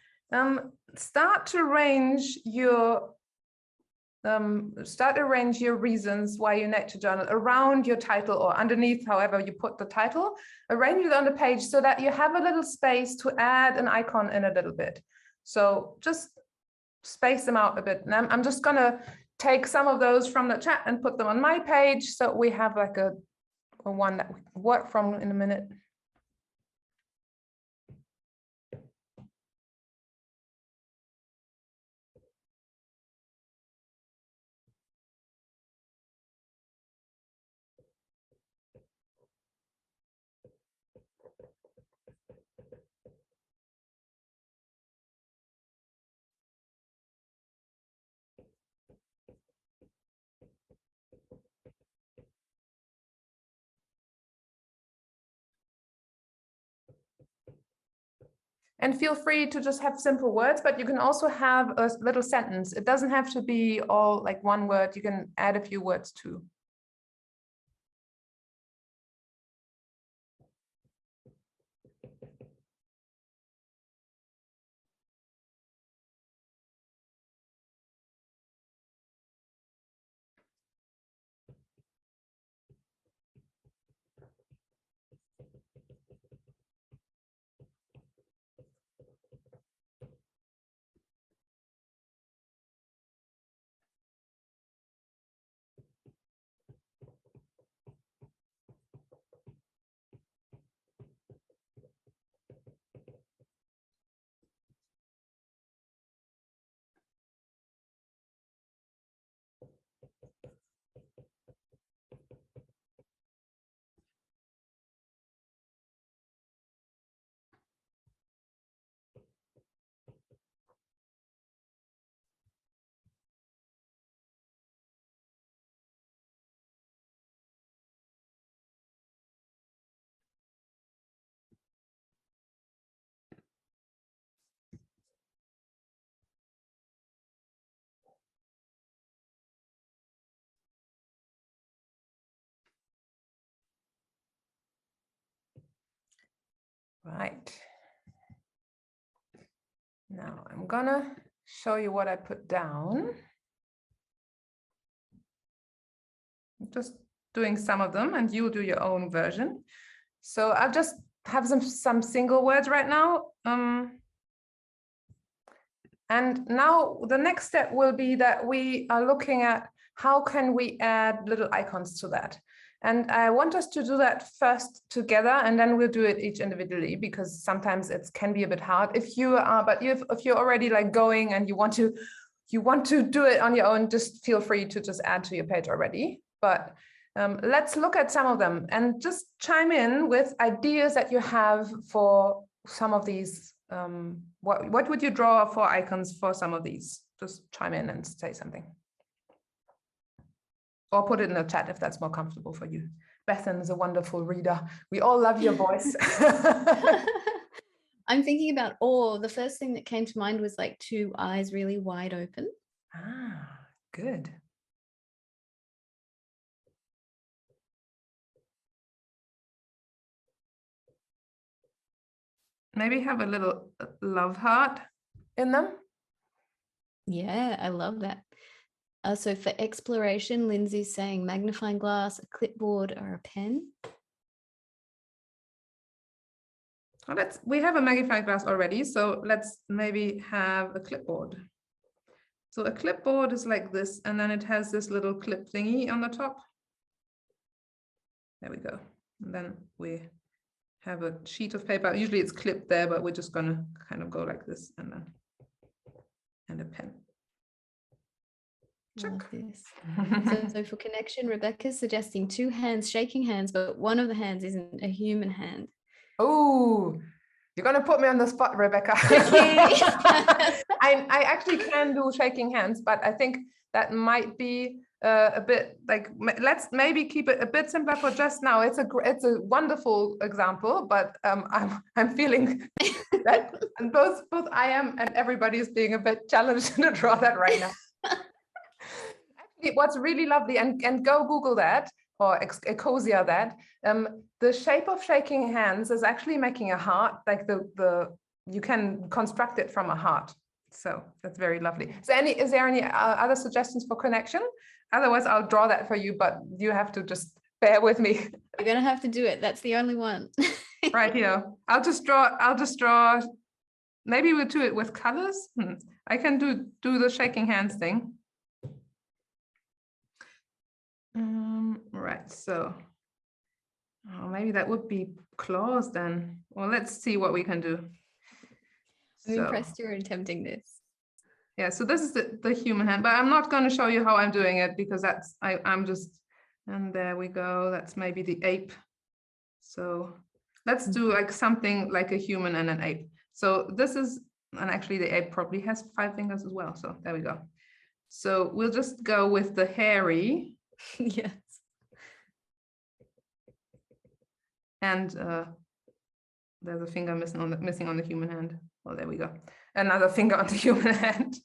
start to arrange your reasons why you nature journal around your title or underneath, however you put the title. Arrange it on the page so that you have a little space to add an icon in a little bit. So just space them out a bit. And I'm just gonna take some of those from the chat and put them on my page, so we have like a one that we can work from in a minute. And feel free to just have simple words, but you can also have a little sentence. It doesn't have to be all like one word. You can add a few words too. Right. Now I'm gonna show you what I put down. I'm just doing some of them and you'll do your own version. So I'll just have some single words right now. And now the next step will be that we are looking at how can we add little icons to that. And I want us to do that first together, and then we'll do it each individually, because sometimes it can be a bit hard. If you're already like going and you want to do it on your own, just feel free to just add to your page already. But let's look at some of them and just chime in with ideas that you have for some of these. What would you draw for icons for some of these? Just chime in and say something. Or put it in the chat if that's more comfortable for you. Bethan is a wonderful reader. We all love your voice. I'm thinking about awe. The first thing that came to mind was like two eyes really wide open. Ah, good. Maybe have a little love heart in them. Yeah, I love that. So for exploration, Lindsay's saying magnifying glass, a clipboard, or a pen. Well, we have a magnifying glass already, so let's maybe have a clipboard. So a clipboard is like this, and then it has this little clip thingy on the top. There we go. And then we have a sheet of paper. Usually it's clipped there, but we're just gonna kind of go like this, and then a pen. Love this. So for connection, Rebecca's suggesting two hands shaking hands, but one of the hands isn't a human hand. Oh, you're gonna put me on the spot, Rebecca. I actually can do shaking hands, but I think that might be a bit like, let's maybe keep it a bit simpler for just now. It's a wonderful example, but I'm feeling that both I am and everybody is being a bit challenged to draw that right now. Actually, what's really lovely, and go Google that or Ecosia that, the shape of shaking hands is actually making a heart, like you can construct it from a heart. So that's very lovely. So is there any other suggestions for connection? Otherwise, I'll draw that for you, but you have to just bear with me. You're gonna have to do it. That's the only one. Right here. I'll just draw. Maybe we'll do it with colors. I can do the shaking hands thing. Right. So maybe that would be claws then. Well, let's see what we can do. I'm impressed you're attempting this. Yeah, so this is the human hand, but I'm not going to show you how I'm doing it, because I'm just, and there we go. That's maybe the ape. So let's do like something like a human and an ape. So this is, and actually the ape probably has 5 fingers as well. So there we go. So we'll just go with the hairy. Yes. And there's a finger missing on the human hand. Oh, there we go. Another finger on the human hand.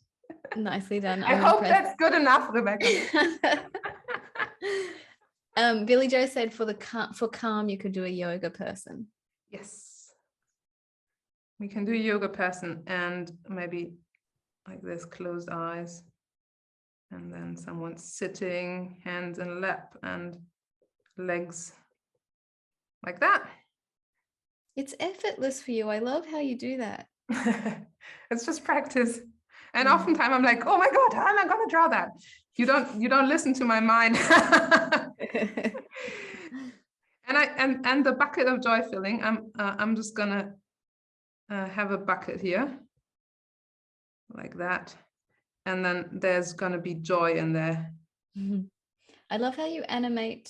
Nicely done. I hope that's good enough, Rebecca. Billy Joe said for calm, you could do a yoga person. Yes. We can do a yoga person, and maybe like this, closed eyes. And then someone sitting, hands in lap and legs like that. It's effortless for you. I love how you do that. It's just practice. And oftentimes I'm like, oh my God, how am I going to draw that? You don't listen to my mind. and the bucket of joy filling, I'm just gonna have a bucket here like that, and then there's gonna be joy in there. I love how you animate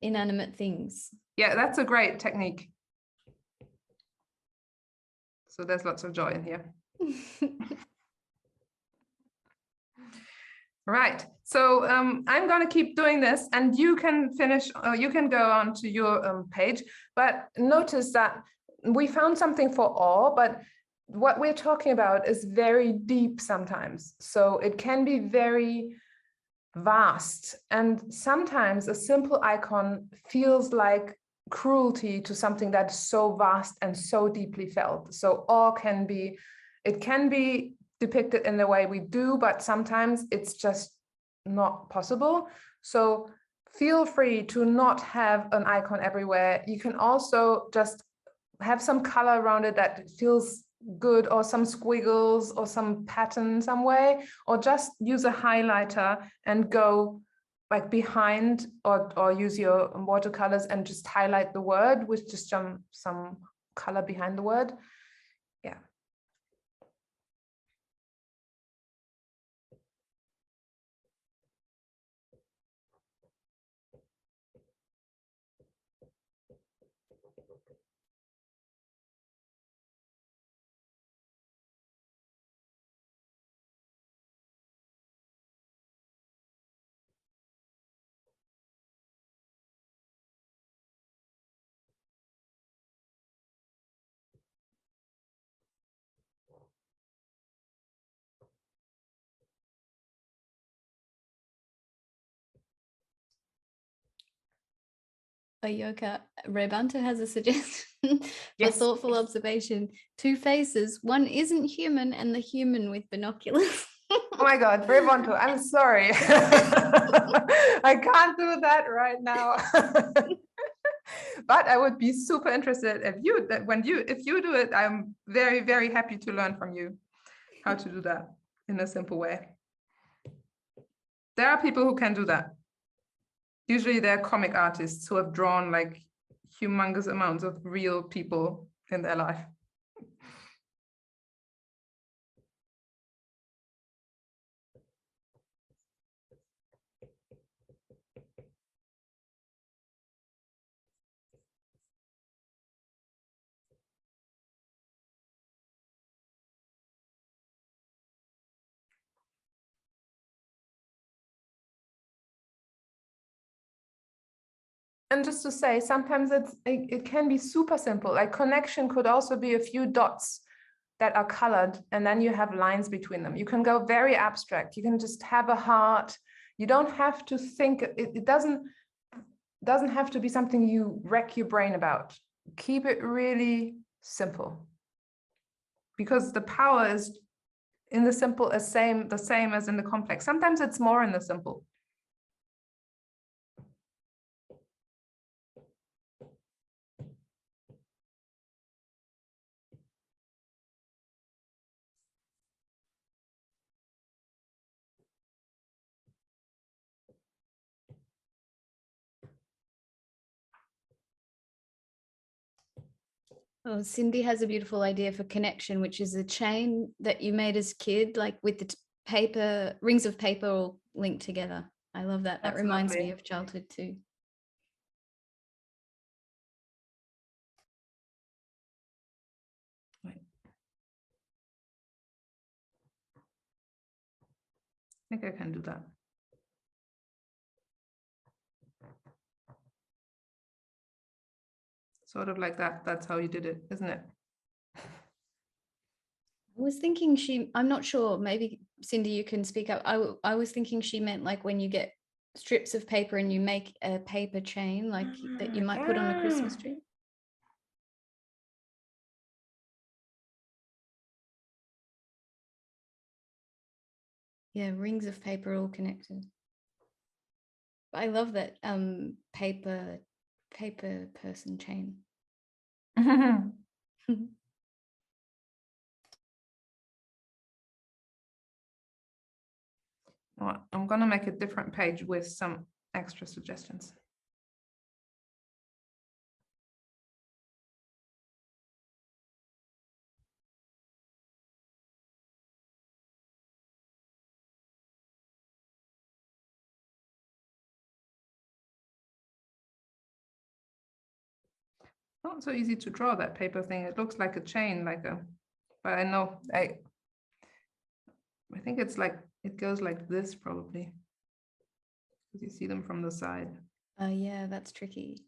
inanimate things. Yeah, that's a great technique. So there's lots of joy in here. Right. So I'm going to keep doing this, and you can finish, you can go on to your page, but notice that we found something for all, but what we're talking about is very deep sometimes. So it can be very vast, and sometimes a simple icon feels like cruelty to something that's so vast and so deeply felt. So awe can be depicted in the way we do, but sometimes it's just not possible. So feel free to not have an icon everywhere. You can also just have some color around it that feels good, or some squiggles or some pattern some way, or just use a highlighter and go like behind, or use your watercolors and just highlight the word with just some color behind the word. Yeah. Ayoka, Rebanto has a suggestion for Yes. thoughtful observation. 2 faces, one isn't human and the human with binoculars. Oh my God, Revanto, I'm sorry. I can't do that right now. But I would be super interested if you do it. I'm very, very happy to learn from you how to do that in a simple way. There are people who can do that. Usually they're comic artists who have drawn like humongous amounts of real people in their life. And just to say, sometimes it can be super simple. Like connection could also be a few dots that are colored, and then you have lines between them. You can go very abstract. You can just have a heart. You don't have to think. It doesn't have to be something you wreck your brain about. Keep it really simple, because the power is in the simple the same as in the complex. Sometimes it's more in the simple. Oh, Cindy has a beautiful idea for connection, which is a chain that you made as a kid, like with the paper, rings of paper all linked together. I love that. That That's reminds lovely. me of childhood too. Right. I think I can do that. Sort of like that. That's how you did it, isn't it? I was thinking I'm not sure, maybe Cindy, you can speak up. I was thinking she meant like when you get strips of paper and you make a paper chain, like that you might put on a Christmas tree. Yeah, rings of paper all connected. I love that paper person chain. Well, I'm going to make a different page with some extra suggestions. Not so easy to draw that paper thing. It looks like a chain, but I know I think it's like it goes like this probably, because you see them from the side. Yeah, that's tricky.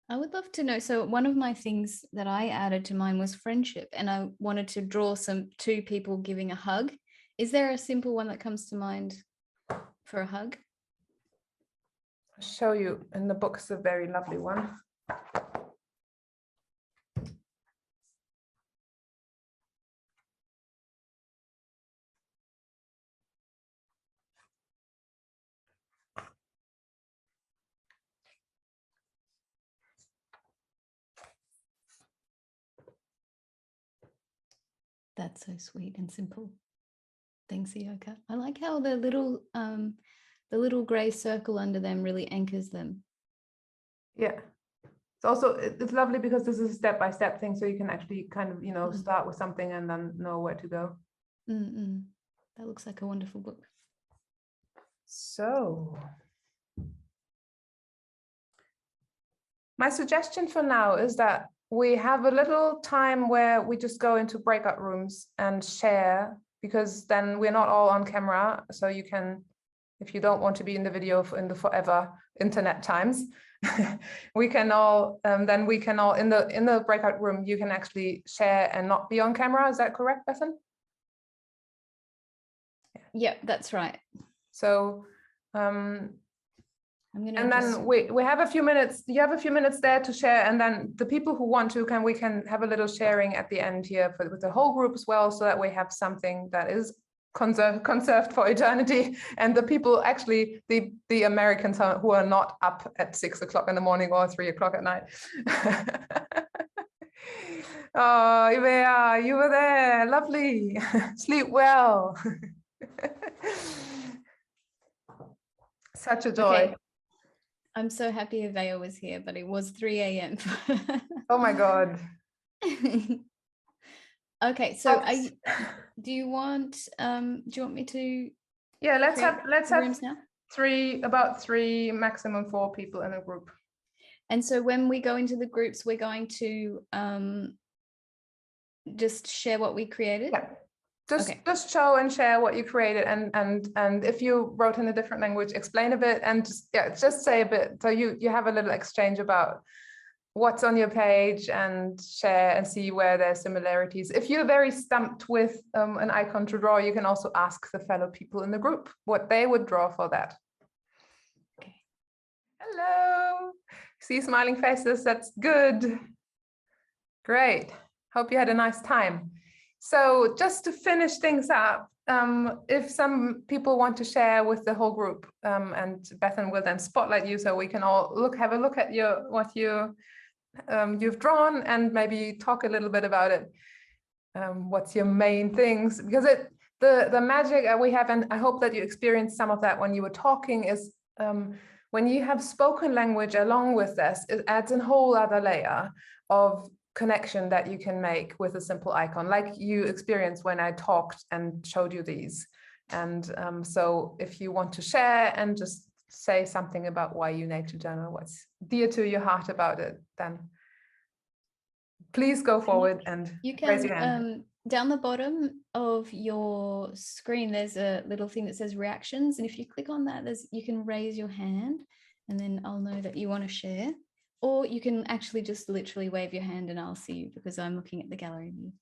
I would love to know. So one of my things that I added to mine was friendship, and I wanted to draw two people giving a hug. Is there a simple one that comes to mind for a hug? I'll show you in the book. It's a very lovely one. That's so sweet and simple. Thanks, Ayoka. I like how the little gray circle under them really anchors them. Yeah. It's also, it's lovely because this is a step-by-step thing, so you can actually kind of, start with something and then know where to go. That looks like a wonderful book. So my suggestion for now is that we have a little time where we just go into breakout rooms and share, because then we're not all on camera. So you can, if you don't want to be in the video in the forever internet times, we can all in the breakout room, you can actually share and not be on camera. Is that correct, Bethan? Yeah, that's right. So and then we have a few minutes. You have a few minutes there to share, and then the people who want to we can have a little sharing at the end here with the whole group as well, so that we have something that is conserved for eternity. And the people, actually the Americans who are not up at 6 o'clock in the morning or 3 o'clock at night. Oh, Ivea, you were there. Lovely. Sleep well. Such a joy. Okay. I'm so happy Ivea was here, but it was 3 a.m. Oh my God. Okay, so do you want me to? Yeah, let's have now? about three, maximum 4 people in a group. And so when we go into the groups, we're going to just share what we created. Yeah. Just show and share what you created, and if you wrote in a different language, explain a bit, and just say a bit, so you have a little exchange about what's on your page, and share and see where there's similarities. If you're very stumped with an icon to draw, you can also ask the fellow people in the group what they would draw for that. Okay. Hello. See smiling faces. That's good. Great. Hope you had a nice time. So just to finish things up, if some people want to share with the whole group, and Bethan will then spotlight you, so we can all have a look at what you've drawn, and maybe talk a little bit about it. What's your main things? Because the magic we have, and I hope that you experienced some of that when you were talking, is when you have spoken language along with this, it adds a whole other layer of connection that you can make with a simple icon, like you experienced when I talked and showed you these. And so if you want to share and just say something about why you nature journal, what's dear to your heart about it, then please go forward and raise your hand. Down the bottom of your screen, there's a little thing that says reactions, and if you click on that, you can raise your hand, and then I'll know that you want to share. Or you can actually just literally wave your hand and I'll see you, because I'm looking at the gallery view.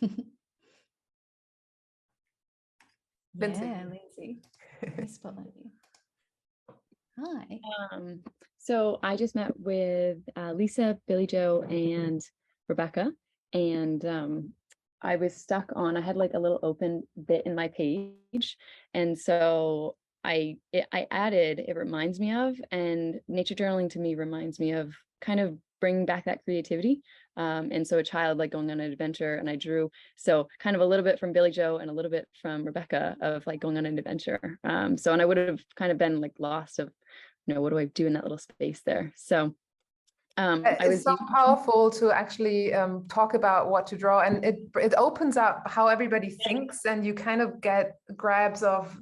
Yeah, Lindsay. Let me spotlight you. Hi. So I just met with Lisa, Billy Joe, and Rebecca, and I was stuck on, I had like a little open bit in my page, and so I added, it reminds me of, and nature journaling to me reminds me of kind of bringing back that creativity. And so a child like going on an adventure, and I drew, so kind of a little bit from Billy Joe and a little bit from Rebecca of like going on an adventure. So, and I would have kind of been like lost of, what do I do in that little space there? So it's so powerful to actually talk about what to draw, and it opens up how everybody thinks, and you kind of get grabs of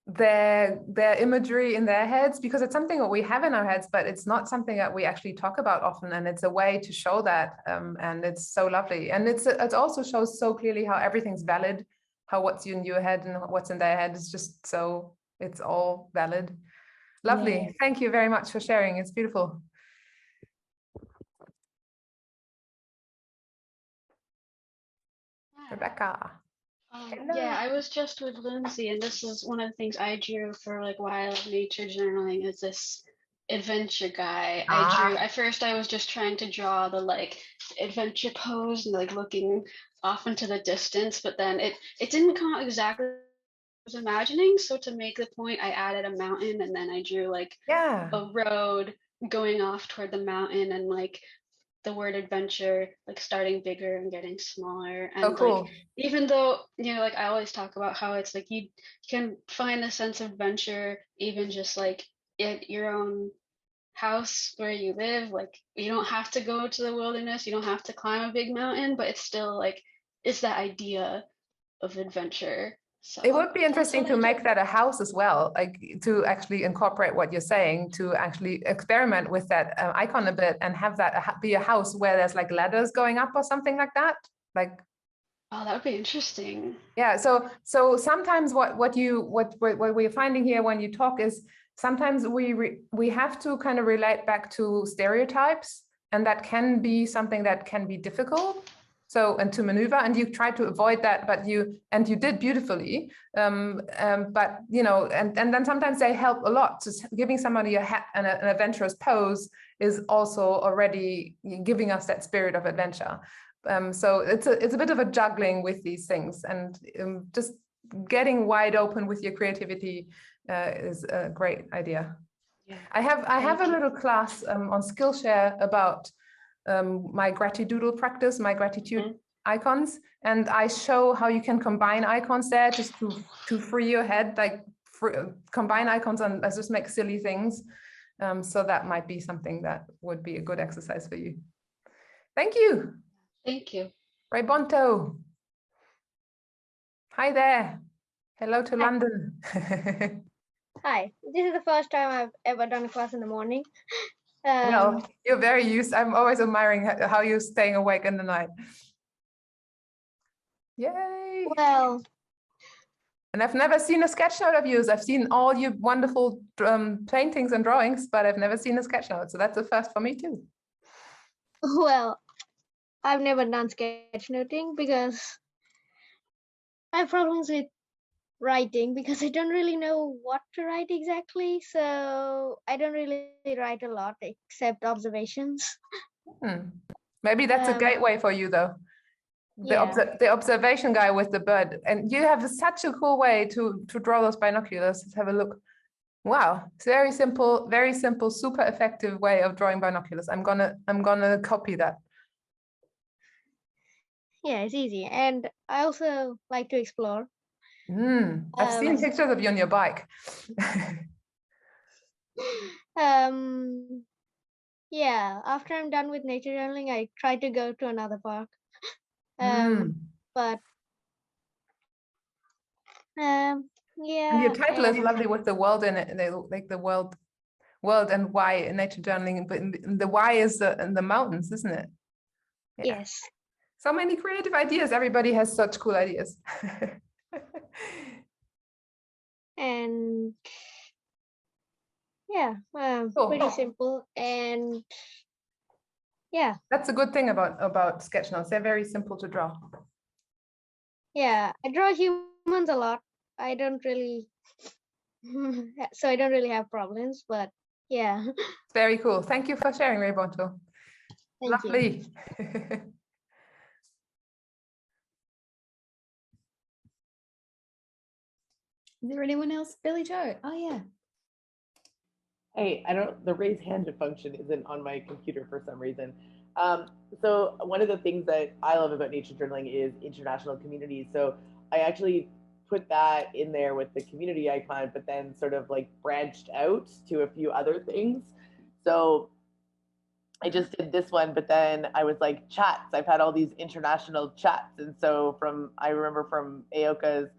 their imagery in their heads, because it's something that we have in our heads, but it's not something that we actually talk about often, and it's a way to show that, and it's so lovely. And it also shows so clearly how everything's valid, how what's in your head and what's in their head is just so, it's all valid. Lovely. Yeah. Thank you very much for sharing. It's beautiful. Rebecca. Yeah, I was just with Lindsay, and this is one of the things I drew for like why I love nature journaling, is this adventure guy. Ah, At first I was just trying to draw the like adventure pose and like looking off into the distance, but then it didn't come out exactly as I was imagining. So to make the point, I added a mountain and then I drew like yeah. a road going off toward the mountain and like the word adventure like starting bigger and getting smaller So and like cool. even though like I always talk about how it's like you can find a sense of adventure even just like at your own house where you live. Like you don't have to go to the wilderness, you don't have to climb a big mountain, but it's still like it's that idea of adventure. It So would be that's interesting what to I did. make that a house as well, like to actually incorporate what you're saying, to actually experiment with that icon a bit and have that be a house where there's like ladders going up or something like that. Like, Oh, that would be interesting. yeah. So sometimes what we're finding here when you talk is sometimes we have to kind of relate back to stereotypes, and that can be something that can be difficult. So, and to maneuver, and you try to avoid that, but you did beautifully. But and then sometimes they help a lot. So giving somebody a hat and an adventurous pose is also already giving us that spirit of adventure. So it's a bit of a juggling with these things, and just getting wide open with your creativity is a great idea. Yeah. I have a little class on Skillshare about my gratidoodle practice, my gratitude icons, and I show how you can combine icons there just to free your head, like combine icons and just make silly things. So that might be something that would be a good exercise for you. Thank you. Thank you. Raybonto. Hi there. Hello to Hi. London. Hi, this is the first time I've ever done a class in the morning. Well, you're very used. I'm always admiring how you're staying awake in the night. Yay. Well, And I've never seen a sketchnote of yours. I've seen all your wonderful paintings and drawings, but I've never seen a sketchnote. So that's a first for me too. I've never done sketchnoting because I have problems with writing because I don't really know what to write exactly. So I don't really write a lot except observations. Maybe that's a gateway for you though. The observation guy with the bird. And you have such a cool way to draw those binoculars. Let's have a look. Wow, it's very simple, super effective way of drawing binoculars. I'm gonna copy that. Yeah, it's easy. And I also like to explore. I've seen pictures of you on your bike. Yeah, after I'm done with nature journaling, I try to go to another park. But yeah. And your title is lovely with the world in it. They look like the world and why in nature journaling, but the why is in the mountains, isn't it? Yeah. Yes. So many creative ideas. Everybody has such cool ideas. And yeah, cool. pretty simple. And yeah, that's a good thing about sketchnotes. They're very simple to draw. Yeah, I draw humans a lot. I don't really so I don't really have problems, but yeah. Very cool. Thank you for sharing, Raybonto. Lovely. Is there anyone else? Billy Joe. Oh yeah. Hey, the raise hand function isn't on my computer for some reason. So one of the things that I love about nature journaling is international communities. So I actually put that in there with the community icon, but then sort of like branched out to a few other things. So I just did this one, but then I was like, chats. I've had all these international chats. And so I remember from Ayoka's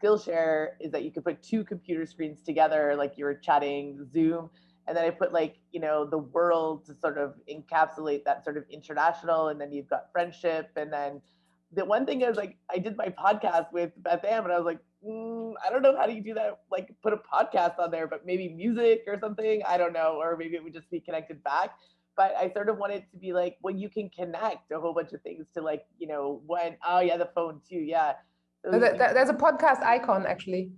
Skillshare is that you could put two computer screens together, like you were chatting Zoom. And then I put like, the world to sort of encapsulate that sort of international. And then you've got friendship. And then the one thing is like, I did my podcast with Beth Ann, and I was like, I don't know how do you do that? Like put a podcast on there, but maybe music or something. I don't know. Or maybe it would just be connected back. But I sort of want it to be like, well, you can connect a whole bunch of things to like, the phone too. Yeah. So there's a podcast icon actually.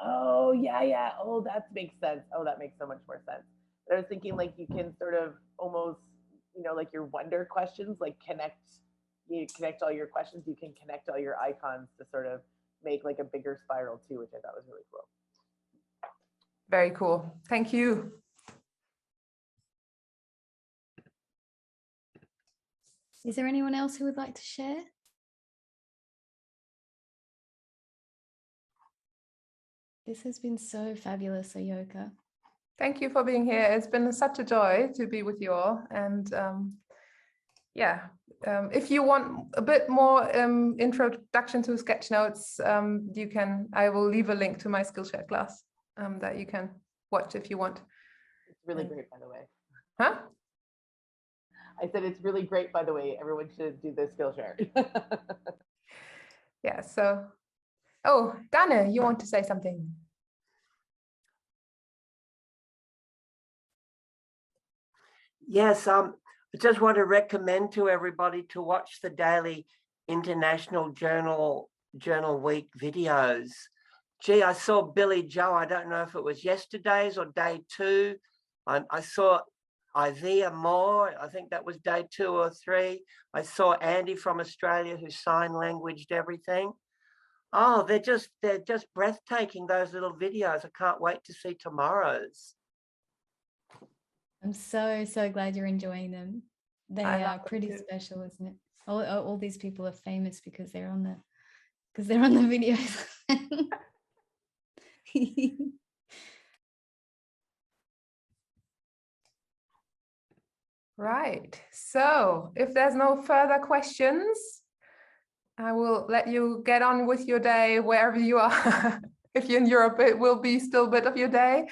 Oh, yeah. Oh, that makes sense. Oh, that makes so much more sense. But I was thinking like you can sort of almost, you know, like your wonder questions, like you connect all your questions, you can connect all your icons to sort of make like a bigger spiral too, which I thought was really cool. Very cool. Thank you. Is there anyone else who would like to share? This has been so fabulous, Ayoka. Thank you for being here. It's been such a joy to be with you all. And yeah, if you want a bit more introduction to Sketchnotes, I will leave a link to my Skillshare class that you can watch if you want. It's really great, by the way. Huh? I said it's really great, by the way. Everyone should do the Skillshare. Yeah, so, oh, Dana, you want to say something? Yes, I just want to recommend to everybody to watch the daily International Journal Week videos. Gee, I saw Billy Joe. I don't know if it was yesterday's or day 2. I saw Ivea Moore. I think that was day 2 or 3. I saw Andy from Australia who sign languaged everything. Oh, they're just breathtaking, those little videos. I can't wait to see tomorrow's. I'm so glad you're enjoying them. They are pretty special, isn't it? All these people are famous because they're on the videos. Right. So if there's no further questions, I will let you get on with your day wherever you are. If you're in Europe, it will be still a bit of your day.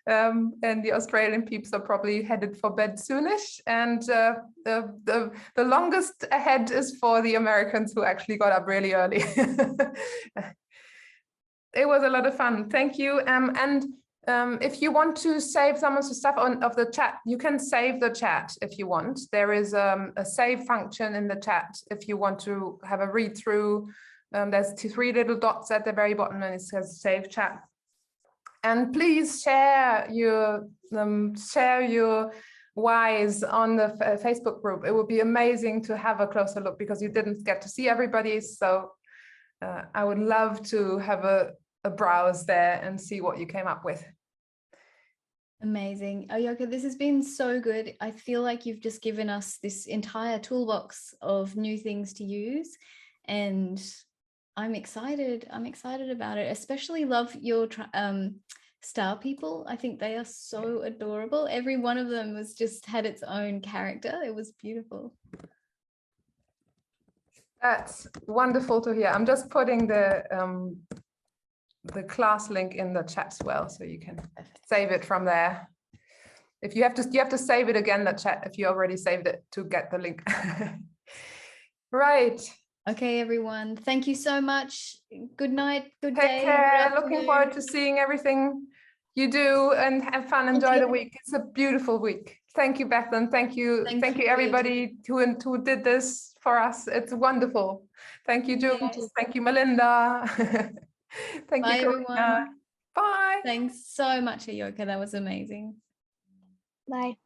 And the Australian peeps are probably headed for bed soonish. And the longest ahead is for the Americans who actually got up really early. It was a lot of fun. Thank you. If you want to save some of the stuff of the chat, you can save the chat if you want. There is a save function in the chat if you want to have a read through. There's 3 little dots at the very bottom and it says save chat. And please share your whys on the Facebook group. It would be amazing to have a closer look because you didn't get to see everybody. So I would love to have a browse there and see what you came up with. Amazing. Ayoka, this has been so good. I feel like you've just given us this entire toolbox of new things to use, and I'm excited. I'm excited about it. Especially love your star people. I think they are so adorable. Every one of them was just had its own character. It was beautiful. That's wonderful to hear. I'm just putting the class link in the chat as well, so you can save it from there. If you have to save it again, the chat, if you already saved it, to get the link. Right. Okay, everyone. Thank you so much. Good night. Good day. Take care. Looking forward to seeing everything you do and have fun. Enjoy the week. It's a beautiful week. Thank you, Bethan. Thank you everybody who did this for us. It's wonderful. Thank you, Jules. Yes. Thank you, Melinda. Thank Bye, you, Karina. everyone. Bye. Thanks so much, Ayoka. That was amazing. Bye.